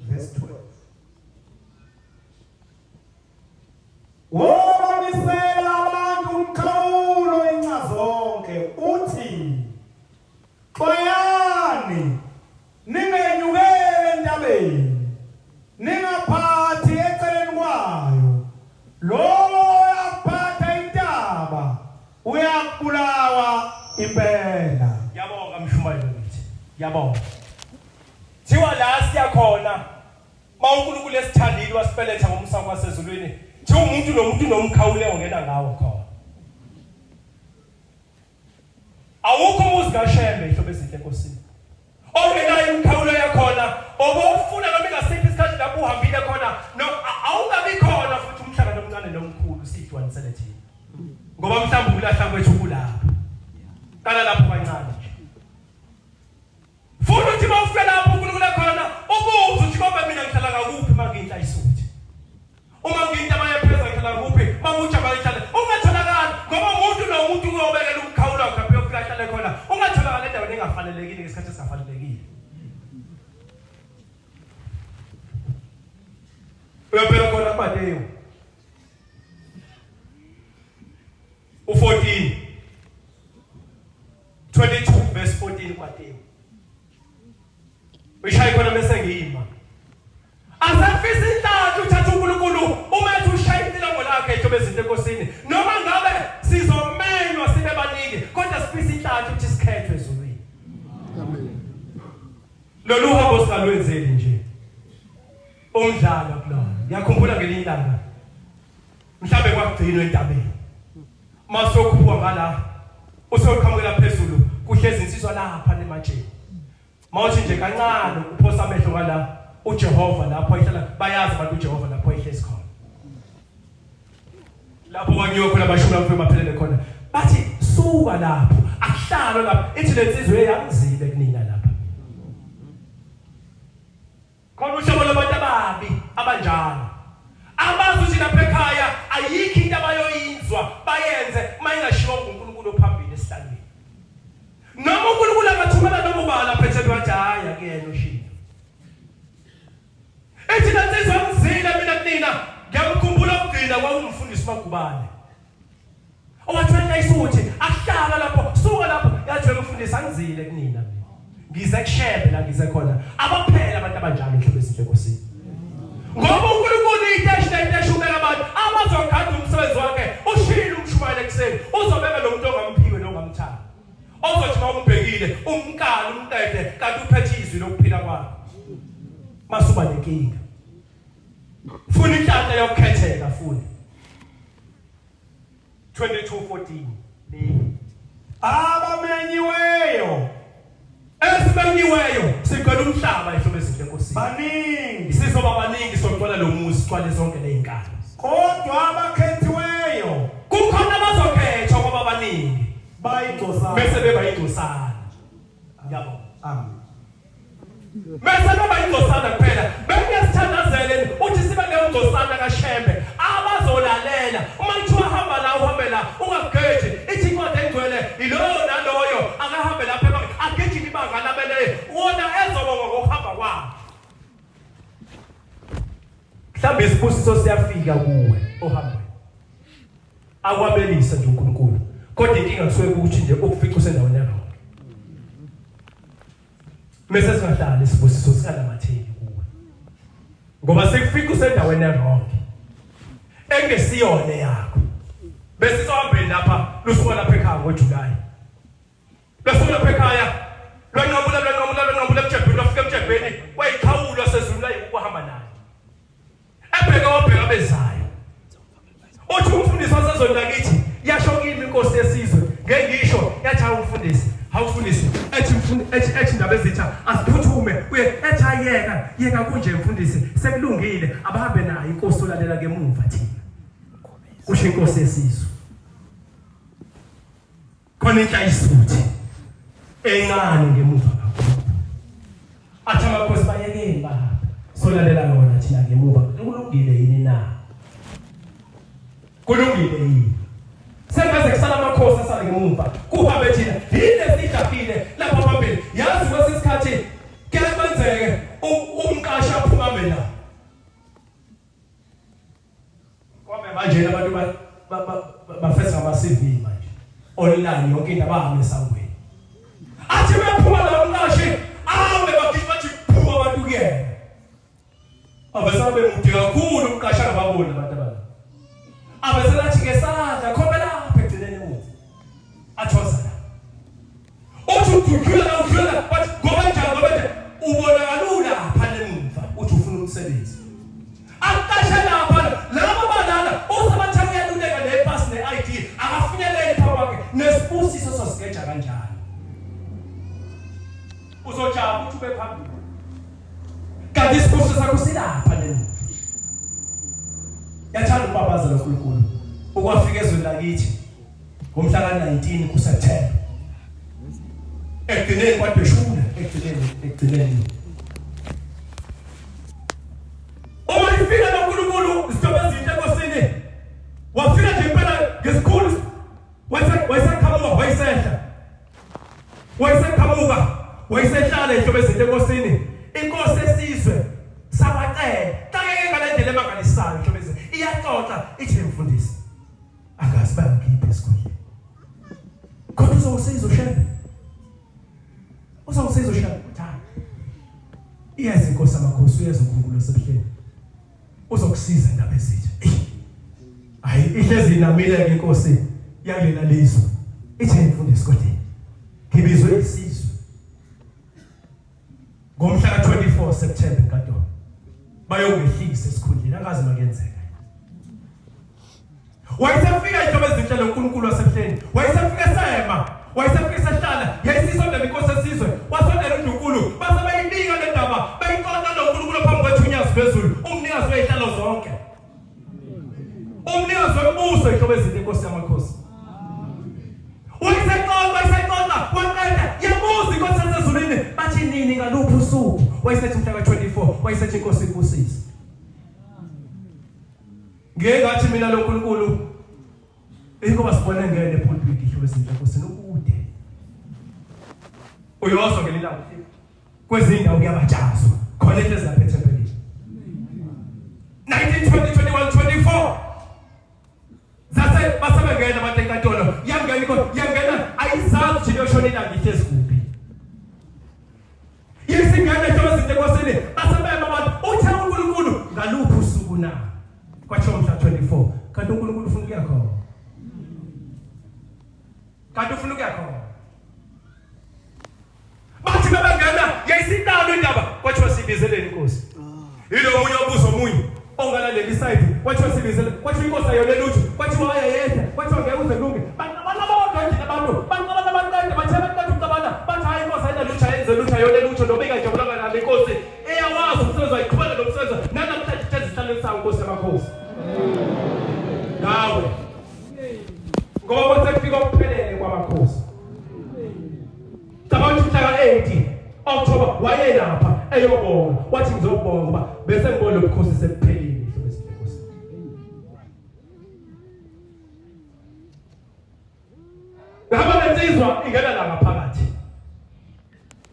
verse 12 ngiyabonga thiwa la siyakhona mawuNkulunkulu esithandile wasibeletha ngomsamo wasezulwini thi umuntu nomuntu nomkhawule ongena ngawo khona awukho umuzi kaShembe ihlobo ezinhle enkosini ongenayo umkhawulo yakhona obufuna noma ingasiphi isikhathi lapho uhambile khona no awungabi khona futhi umhlangano omncane nomkhulu sidwanisele thina ngoba mhlawumbe ukulahla kwethu kulapho kana lapho kancane nje futhi uthi mawufika lapho uNkulunkulu khona ubuze uthi ngoba mina ngihlala ngakuphi manginhla isuthi uma nginta amayapheza ngihlala ngakuphi mamutsha bayihlala ungatholakala ngoba umuntu nomuntu uyobekela umkhawulo wakhe lapho yofika hlale khona ungatholakala endaweni engafanelekile ngesikhathi esingafanelekile uyabheka khona kuBateyu u14 22 verse 14 kuBateyu uyishaye khona bese ngiyima asafisa inhlanhla uthatha uNkulunkulu umethu ushaya inhlango lakhe ihlobo ezinhle enkosini noma ngabe sizomenywa sibe baningi kodwa sifisa inhlanhla ukuthi sikhethwe ezulwini Amen. lolu hambo singalwenzeli nje umdlalo kulona ngiyakhumbula ngelinye ilanga mhlambe kwakugcinwa entabeni masokhuphuka ngala usoqhamukela phezulu kuhlezi insizwa lapha nematsheni mawuthi nje kancane uphosa amehlo ngala uJehova lapho ayihlala bayazi abantu uJehova lapho ayihlezi khona lapho kwanyoko labashula mfwe baphelele khona bathi suka lapho akuhlalo lapho ithi lensizwe yangizile kunina lapha khona uhlobo labantu ababi abanjalo abazi ukuthi lapha ekhaya ayikho into abayoyinzwa bayenze mayingashiwo uNkulunkulu phambili esihlangeni noma uNkulunkulu akathumela noma ubala phethele wathi hayi akuyena ushilo ethi lensizwe yangizile mina kunina ngiyamkhumbula ukugcina kwakungumfundisi Magubane owathwela isuthi ahlala lapho suka lapho yathi umfundisi angizile kunina ngize kuShembe la ngize khona abaphela abantu abanjalo ihlobo ezinhle enkosini ngoba uNkulunkulu itashumela abantu abazokhanda umsebenzi wakhe ushilo umshumayela ekseni uzobeka lo muntu ongamphiwe nongamthanda ozothi mawumbhekile umkalo umtete kanti uphethe izwi lokuphila kwakhe masuba nenkinga funa inhlanhla yokukhetheka futhi 22:14 abamenyiweyo esimenyiweyo sigcwele umhlaba ihlobo ezinhle enkosini baningi sizoba baningi sogcwala lo muzi sigcwale zonke lezinkalo kodwa abakhethiweyo kukhona abazokhethwa ngoba baningi bayingcosana bese beba ingcosana yabo amen bese beba ingcosana kuphela bekuyasithandazele uthi sibe ngengcosana kaShembe abazolalela uma kuthiwa hamba la uhambe la ungageji ithi incwadi engcwele iloyo naloyo akahambe lapha ageji ibanga labele wona ezobonga ngokuhamba kwakhe mhlawumbe isibusiso siyafika kuwe ohambweni akwabelisa nje uNkulunkulu kodwa inkinga kusuke ukuthi nje ukufica usendaweni yakho mase singahlala isibusiso sikalamatheni kuwe ngoba sekufika usendaweni yakho engesiyone yakho bese sizohambeni lapha lusuka lapha ekhaya ngoJuly bese lapha ekhaya lwanqamula emjebheni lafika emjebheni wayikhawula sezulu la ukuhamba naye ebheka wabheka bezayo uthi umfundisi wasezweni lakithi yasho kimi inkosi yesizwe ngengisho yathi umfundisi hawufundisi ethi indaba ezitha asiphuthume uye ethi yeka kunje mfundisi sekulungile abahambe naye inkosi olalela kemuva thina kusho inkosi yesizwe khona inhla isuthi encane ngemuva kakhulu athi amakhosi bayekeni bahamba solalela lona thina ngemuva kulungile yini na kulungile yini sengaze kusala amakhosi asala ngemuva kuhambe thina yile sidafile lapha phambili yazi kwesisikhathi kuyabenzeke umqashi aphuma la kwabe manje abantu bafesa ama-CV manje online yonke into abahamba esangweni athi bephuma la umqashi awe bathi phuma abantu kuyena abesabe mude kakhulu umqashi angababoni abantu abala abeselathi ngesandla khombe lapha egcineni emuva athoza la uthi udlula bathi ngoba njalo yathanda ukubabaza loNkulunkulu ukwafika ezweni lakithi ngomhla ka-19 kuSeptember ekugcineni kwadeshula ekugcineni uma ifika loNkulunkulu isithobe ezinhle enkosini wafika nje impela ngesikhulu wayeseqhamuka wayesehlala ihlobo ezinhle enkosini inkosi esizwe Sabatha takeke ngalendlela emangalisayo ihlobo ezinhle iyaxoxa ithi mfundisi akazi bangiphi esikoleni kodwa uzongisiza uShembe uthanda iyazi inkosi amakhosi uyazi uNkulunkulu osebuhleni uzokusiza indaba ezithe hayi ihlezi inamile ke inkosi yalela lizwe ithi mfundisi kodwa ngibizwe isizwe ngomhla ka-24 September nkantolo bayokuhlisa esikhundleni angazi makenzeka wayesefika ihlobo ezinhle loNkulunkulu wasebuhleni wayesefika esema wayesefika esehlala yayisisondela inkosi esizwe wasondela uNkulunkulu base bayibika le ndaba bayixoxa loNkulunkulu phambi kwethu UNyazi Lwezulu umnikazi wezihlalo zonke umnikazi wombuso ihlobo ezinhle inkosi yamakhosi wayisexoxa waqeda yabuza inkosi yasezulwini bathi nini ngaluphi usuku wayesethi mhla ka-24 wayesethi inkosi ibusise ngeke ngathi mina loNkulunkulu ingoba sibone ngene epulpit ihlobo ezinhle inkosi nokude uyozwa ngelila kwezindawo kuyabatshazwa khona into ezaphethe empeleni 19 20 21 24 zase basebengena abantu enkantolo yangena ayizazi nje yoshonela ngithi esikuphi yesingane ihlobo ezinhle enkosini basebema abantu uthe uNkulunkulu ngaluphi usuku na kwathi mhla 24 kanti uNkulunkulu ufuna ukuya khona bathi bebengena yayisitalo indaba kwathi wasibizeleni inkosi yilo omunye obuzo omunye ongalaleli side kwathi wasibizele kwathi inkosi ayole lutho kwathi waya yedwa kwathi ngeke uzelunge bantwana bodwa nje abantu bantwana abantwana bathebe kanti ucabana bathi hayi inkosi ayina lutho ayenze lutho ayole lutho nobika nje kulanga nale inkosi eyawazi umsebenzi ayiqhubela nomsebenzi namhlanje ithenzihlale sawo inkosi yamakhosi nawe ngoba sekufika ukuphelele kwamakhosi Sabatha mhla ka-8 October wayelapha eyobonga wathi ngizobonga ngoba bese ngibona ubukhosi sekuphelile ihlobo ezinhle inkosi ngaba lensizwa ingena la ngaphakathi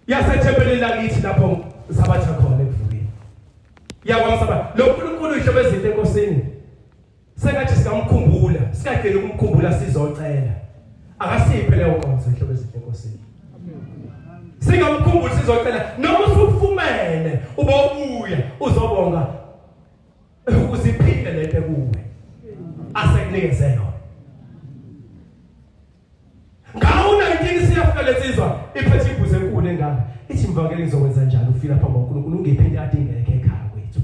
yasethempelini lakithi lapho Sabatha khona ekuvukeni yakwamsaba lo nkulunkulu ihlobo ezinhle enkosini sengathi sikamkhumbula sikagcina ukumkhumbula sizocela akasiphe leyo nkonzo ihlobo ezinhle enkosini singamkhumbula sizocela noma usufumene ubobuya uzobonga uziphinde lento kuwe asekunikeze yona ngawo 19 siyafika lensizwa iphethe ibhuze enkulu engaka ithi mvakele ngizokwenza njalo ufika phambi kwaNkulunkulu ungephinde adingeke ekhaya kwethu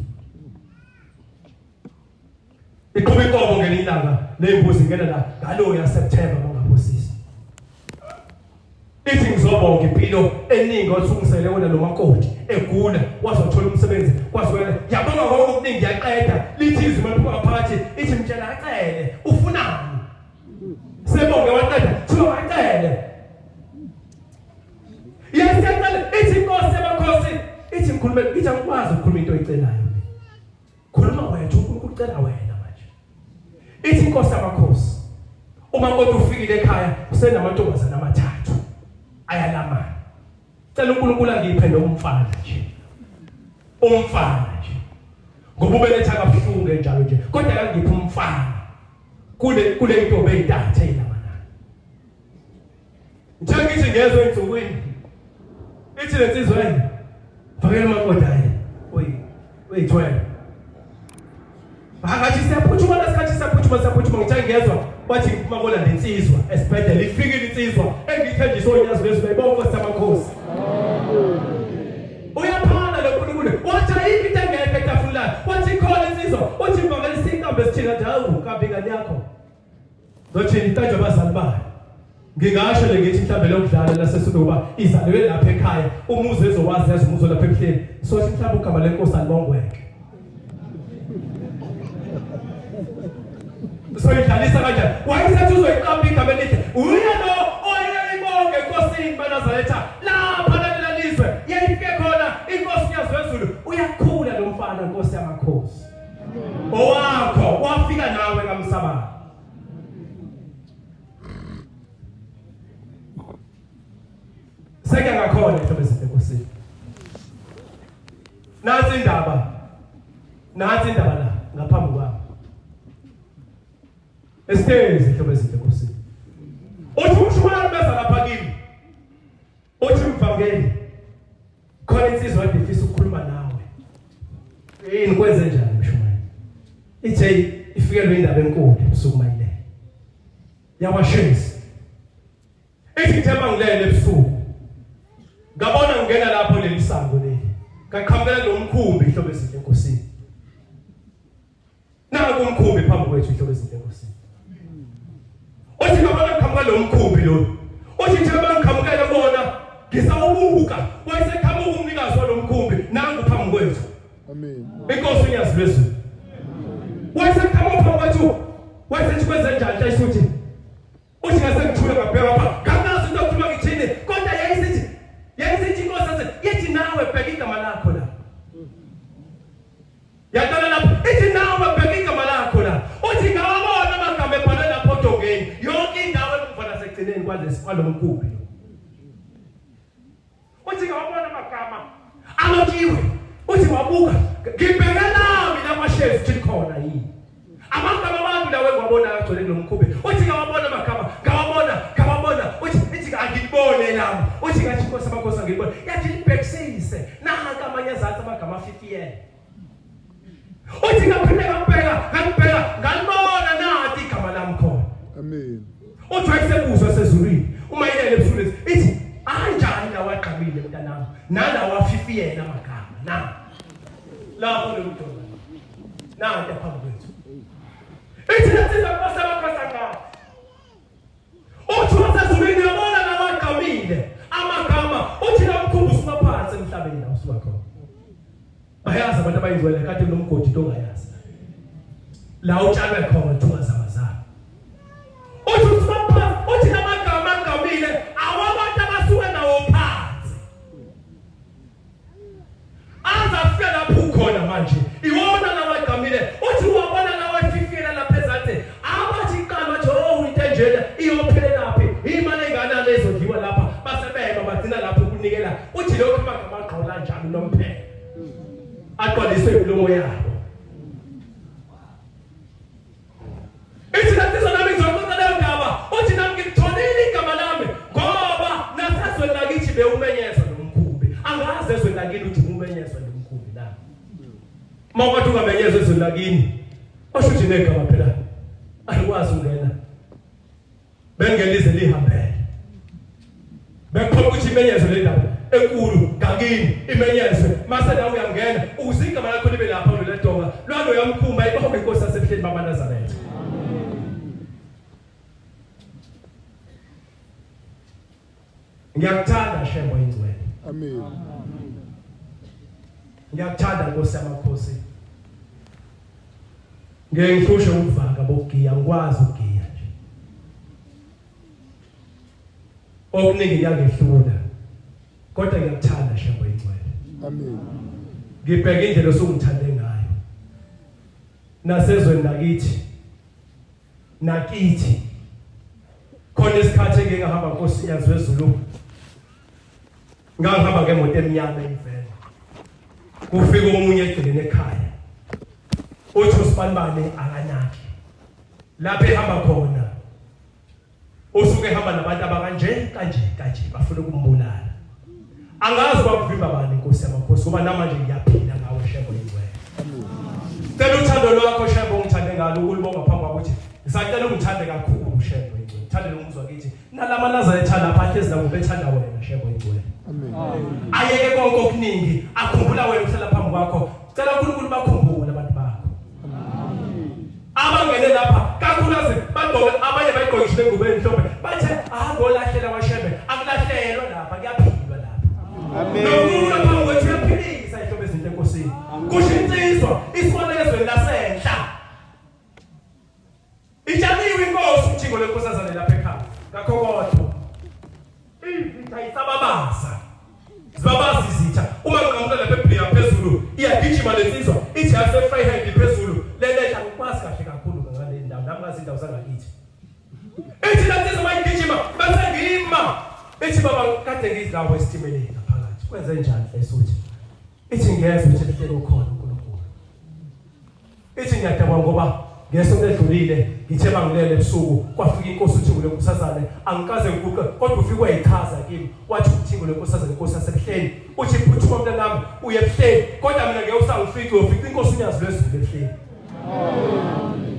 iqhubeka inkomo ngelilanga lembuzi ngena la ngalo ya September bangaphosisi ithi ngizobonga impilo eningi othungisele wona nomakoti egula wazothola umsebenzi kwaziwena yabonga konke okuningi yaqeda lithi izwi maliphuma phakathi ithi mtshela acele ufunani sebonge waqeda thiwa acele yasicela ithi inkosi yamakhosi ithi ngikhulume ithi angikwazi ukukhuluma into oyicelayo khuluma wethu uNkulunkulu ucela wena manje ithi inkosi yamakhosi umakoti ufikile ekhaya usenamantombazana amathathu ayalama cela uNkulunkulu angiphe nomfana nje ngoba ubeletha kabuhlungu njalo nje kodwa angiphe umfana kule into beyithathe yinamana njengithi ngezwe insukwini ithi lensizwa yini fakela umakoti hayi oyithwele akathi siyaphuthuma siyaphuma ngithangezwa bathi kumabona lensizwa esibhedlela ifikile insizwa engithenjiswe uNyazi Lwezulu ayibonke samakhosi uyaphana lo nkulunkulu wathi ayikho into engekho etafuleni wathi khona insizwa uthi mvakele sinkambe sithina dawu kambe ngani yakho zothini intanjwa abazali bayo ngingasho le ngithi mhlambe lokudlala lasesukuba izalwe lapha ekhaya umuzi ezowazi umuzi lapha ebuhleni sothi mhlambe ugama lenkosi alibongweke soyidlalisa kanjani wayesethi uzoyiqamba igama elithi uyalo oyayibonke inkosini bamaNazaretha lapha lalizwe yayifike khona inkosi UNyazi Lwezulu uyakhula lo mfana inkosi yamakhosi owakho wafika nawe kaMsabatha seke ngakhona ihlobo ezinto enkosini nansi indaba la ngaphambi kwami esitezi ihlobo ezinto enkosini uthi umshumane beza lapha kimi uthi mvangeli khona insizwa edifisa ukukhuluma nawe yini kwenze njani mshumane ithe ifikelwe indaba enkulu usukumayile yawashezi ithi themba ngilele ebusuku ngabona ngena lapho lelisango leli ngaqhamukela lo mkhumbi ihlobo ezinto enkosini naku umkhumbi phambi kwethu ihlobo ezinto enkosini uthi ngabona ngqhamuka lo mkhumbi lo uthi themba ngqhamukela bona ngisawubuka wayesekhama umnikazi walo mkhumbi nangu phambi kwethu Amen. inkosi UNyazi Lwezulu wayesekhama phambi kwethu wayesethi kwenze njani hlasuthi uthi ngasengithula ngabheka lapha nganazi into okukhuluma ngithini kodwa yayisithi inkosi yathi nawe bheka igama lakho la yaqala lapha ithi nawe bheka igama lakho la uthi ngawabona amagama ebhalwe lapho odongeni yonke indawo emvana sekugcineni kwalo mkhumbi uthi ngawabona amagama alotshiwe uthi wabuka ngibhekela mina kwashefu thi khona yini amagama abantu lawe ngwabona agcwele lo mkhumbi uthi ngawabona amagama ngawabona uthi angibone lapho uthi ngathi inkosi amakhosi angibone yathi libhekisise naka amanye azathi amagama 50 uthi ngabheka ngalibona nathi igama lami khona Amen. uthi wayesebuzwa sezulwini umayilele ebusuku ithi anjani la waqhabile mntanami nala wa50 amagama na lapho lo mntwana nathi aphambi kwethu ithi nathi zakwasabakhosa ngathi uthi wasezulwini yabona la waqhabile amagama uthi la mkhumbuzo maphansi emhlabeni la usuka khona bayazi abantu abayizwele kade nomgodi ongayazi la utshalwe khona thungazamazana uthi usipha uthi namagama agamile awabantu abasuke nawo phansi azafika lapho ukhona manje iwona lawagamile uthi wabona lawafikela lapha ezathe abathi iqala bathi intenjela iyophelelaphi imali engana lezo ndiwa lapha basebeba badina lapho kunikela uthi lokho amagama aqola njalo nomphela aqaliswe imlomo yabo ithi nathi nami ngizokwenza leyo ndaba uthi nami ngitholile igama lami ngoba nasazwe lakithi bewumenyezwa nomkhumbi angaze ezwe lakini uthi umenyezwa nomkhumbi la mawuthi ungamenyezwa ezwe lakini oshuthi negama phela alikwazi ungena bengelize lihambele bekhona ukuthi imenyezwe le ndaba enkulu ngakini imenyezwe mase la uyangena uzigama lakho libe lapha lo ledonga lwalo yamkhumba ibonke inkosi yasebuhleni bamaNazaretha ngiyakuthanda Shembe ingcwele Amen. ngiyakuthanda Nkosi yamakhosi ngeke ngihloshe ukuvanga bokugiya ngikwazi ukugiya nje okuningi ngiyangehlula kodwa ngiyakuthanda Shembe ingcwele Amen. ngibheka indlela osungithande ngayo nasezweni nakithi khona isikhathi engingahamba Nkosi UNyazi Lwezulu ngahamba ngemoto emnyama evela kufika omunye egcileni ekhaya uthi usibanibane akanaki lapho ehamba khona usuke ehamba nabantu abakanje kanje bafuna ukumbulala angazi bakuvimba bani Nkosi yamakhosi ngoba namanje ngiyaphila ngawe Shembe ingcwele cela uthando lwakho Shembe ungithande ngalo ukulibonga phambi kwakuthi ngisacela ungithande kakhulu Shembe ingcwele thande nomuzwa kithi nalamaNazaretha lapha ahlezi la ngobethanda wena Shembe ingcwele Amen. ayeke konke okuningi akhumbula wena uhlala phambi kwakho cela uNkulunkulu bakhumbule abantu bakho abangene lapha kakhulukazi bagqoke abanye bayigqokishe ingubo emhlophe bathe ngolahlela kwaShembe akulahlelwa lapha kuyaphilwa lapha Amen. nokulo phambi kwethu uyaphilisa ihlobo ezinto enkosini kusho insizwa isibonelo ezweni lasenhla ngakho kodwa izitha isababaza zibabaza izitha uma ngiqhamuka lapha eBhlia phezulu iyagijima lensizwa ithi yase freehand phezulu leletha ngikwazi kahle kakhulu ngale ndawo nami ngazi indawo zangakithi ithi lensizwa mayigijima bese ngima ithi baba kade ngizlawo esitimeleni ngaphakathi kwenze njani esuthi ithi ngiyeza ukuthi ehlelo khona uNkulunkulu ithi ngiyadabwa ngoba ngesonto edlulile ngithe bangilele ebusuku kwafika inkosi uThingo lenkosazane angikaze ngikuqe kodwa ufike wayichaza kimi wathi uThingo lenkosazane inkosi yasebuhleni uthi phuthuma mntanami uye ebuhleni kodwa mina ngeke usangifike ufike inkosi uNyazi Lwezulu ebuhleni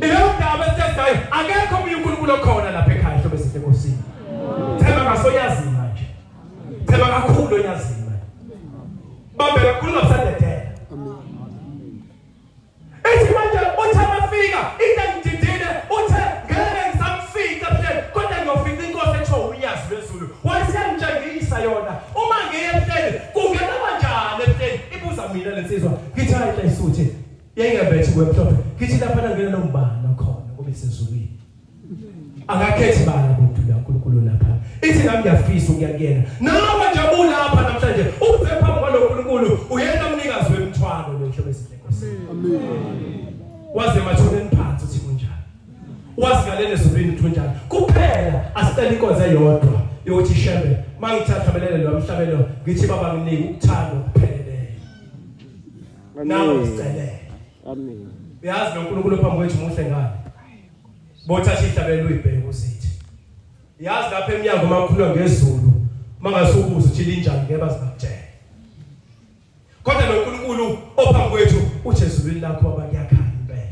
ilokudaba esithethayo akekho omunye uNkulunkulu okhona lapha ekhaya hlobo esihle enkosini thema ngasoyazi manje thema kakhulu onyazi manje bambe kakhulu ngasadedela ethi manje uthamafika intangididile uthe ngeke ngisamfika ebuhleni kodwa ngiyofika inkosi etho uNyazi Lwezulu wasiyangitshengisa yona uma ngiye ebuhleni kungena kanjani ebuhleni ibuza mina lensizwa ngithi hayi isuthi yayingabethi kwemhlophe ngithi lapha ngena nombani khona kube sezulwini akakhethi bala kumuntu laNkulunkulu lapha ithi nami ngiyafisa ukuyakena nawe nje ulapha namhlanje uze phambi kwaNkulunkulu uyena umnikazi wemthwalo lehlobo esihle Nkosi amen waze mathoneni phansi uthi kunjani wazi ngalene ezulwini uthi kunjani kuphela asicela inkonzo eyodwa yokuthi Shembe mangithatha belele lo mhlabelo ngithi baba nginike ukuthanda ukupheleleyo nawe sicele amen uyazi noNkulunkulu phambi kwethu muhle ngani bothatha ihlabelo uyibheke usithi yazi lapha eminyango makhulwa ngezulu mangasukuza uthi linjani ngeke bazakutshela kodwa noNkulunkulu ophambi kwethu uthi ezulwini lakho baba kuyakhanya impela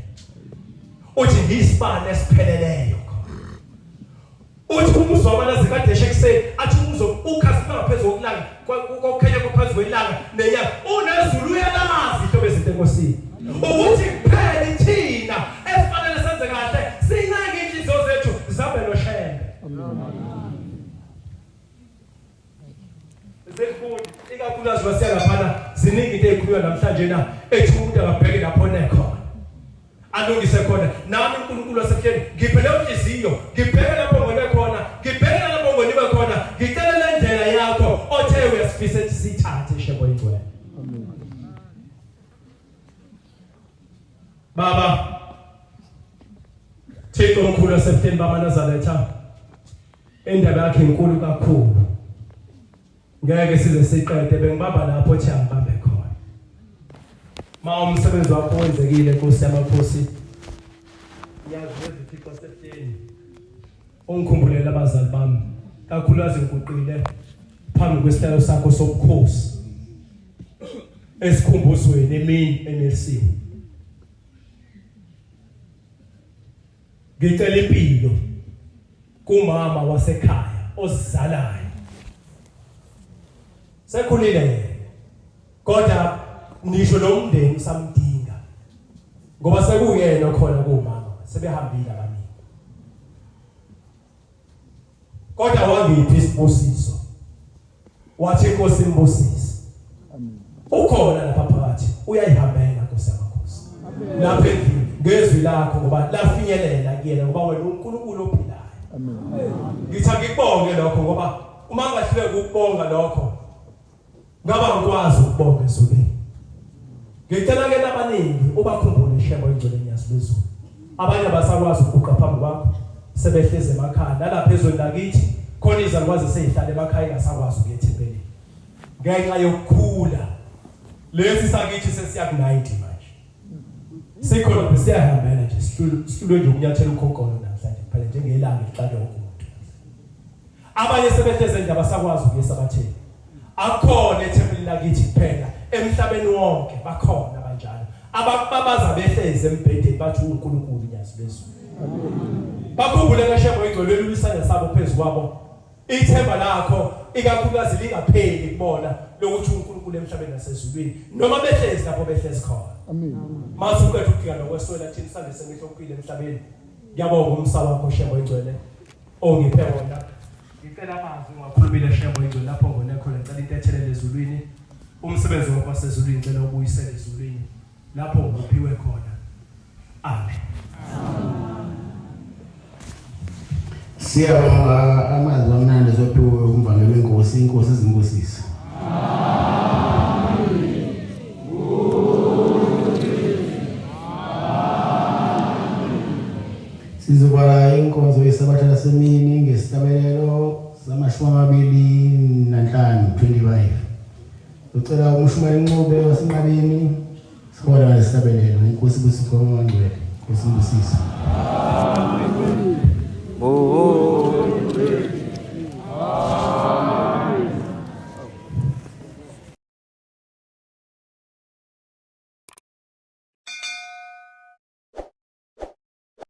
uthi ngisipane esipheleleyo uthi umuzo wamanazi kade eshekuseni athi umuzo ukhasipha ngaphezulu kokulanga kokukhanya kophansi kwelanga nenyanga unezulu uyalazi hlobo ezinto enkosini ukuthi kuphela thina esifanele senze kahle sinake inhliziyo zethu zabe noShembe Zefundi ikakhulukazi wasiyalaphana ziningi into ezikhulunywa namhlanje na ethi umuntu akabheke lapho nekhona alungise khona nami uNkulunkulu wasebuhleni ngiphe leyo nhliziyo ngibheke lapho ngone khona ngibheke lapho ngoniwe khona ngicela le ndlela yakho othe uyasifisa ukuthi sithathe Shembe ingcwele amen baba Thixo omkhulu wasebuhleni bamaNazaretha indaba yakhe inkulu kakhulu ngeke size siqede bengibamba laphothi angibambe khona umsebenzi wakho wenzekile Nkosi yamakhosi ngiyazizwe Thixo wasebuhleni ungikhumbulele abazali bami kakhulukazi ngikuqile phambi kwesihlalo sakho sobukhosi esikhumbuzweni emini enelisiwe ngicela impilo kumama wasekhaya ozizalayo sekhulile kodwa nisho nomndeni samdinga ngoba sekuyena khona kumama sebehambile abaningi kodwa wangiphi isibusiso wathi Nkosi imbusisi amen ukhona lapha phakathi uyayihambela Nkosi yamakhosi lapha endlini ngezwi lakho ngoba lafinyelela kuyena ngoba wena uNkulunkulu ophilayo amen ngithi ngikubonge lokho ngoba uma ngahluleka ukubonga lokho ngaba ngikwazi ukubonga ezulwini ngicela ke nabaningi ubakhumbule Shembe UNyazi Lwezulu abanye abasakwazi ukuqa phambi kwakho sebehleze emakhaya nalapha ezweni lakithi khona izalukwazi sezihlala emakhaya engasakwazi ukuya ethempelini ngenxa yokukhula lesi sakithi sesiya ku 90 manje sikhona besiyahambela nje sihlulwe nje ukunyathela ukhonkolo namhlanje phela njengelanga liqale umuntu abanye sebehleze nje abasakwazi ukuya esabatheni akhona ethempelini lakithi kuphela emhlabeni wonke bakhona kanjalo abababaza behleze embhedeni bathi uNkulunkulu UNyazi Lwezulu bakhumbule kaShembe igcwele ulisana sabo phezulu kwabo ithemba lakho ikakhulukazi lingapheli kubona lokuthi uNkulunkulu emhlabeni nasezulwini noma behlezi lapho behlezi khona amen mase uqedwe ukufika nokweswela thina sande semihlophile emhlabeni ngiyabonga umsaba wakho Shembe igcwele ongiphe wona ngicela amazwi ngakhulumile Shembe igcwele lapho ngone khona ngicela into ethelele ezulwini umsebenzi wakho wasezulwini ngicela ubuyisele ezulwini lapho nguphiwe khona amen Siyabonga amazwi amnandi zophiwe umvangeli wenkosi, inkosi izimbusise. Sizobala inkonzo yesabatha lasemini ngesitabelelo sama-25 ucela umshumali Ncube wasenqabeni sihola ngesitabelelo. Inkosi busipho ngcwele, inkosi imbusise. Oh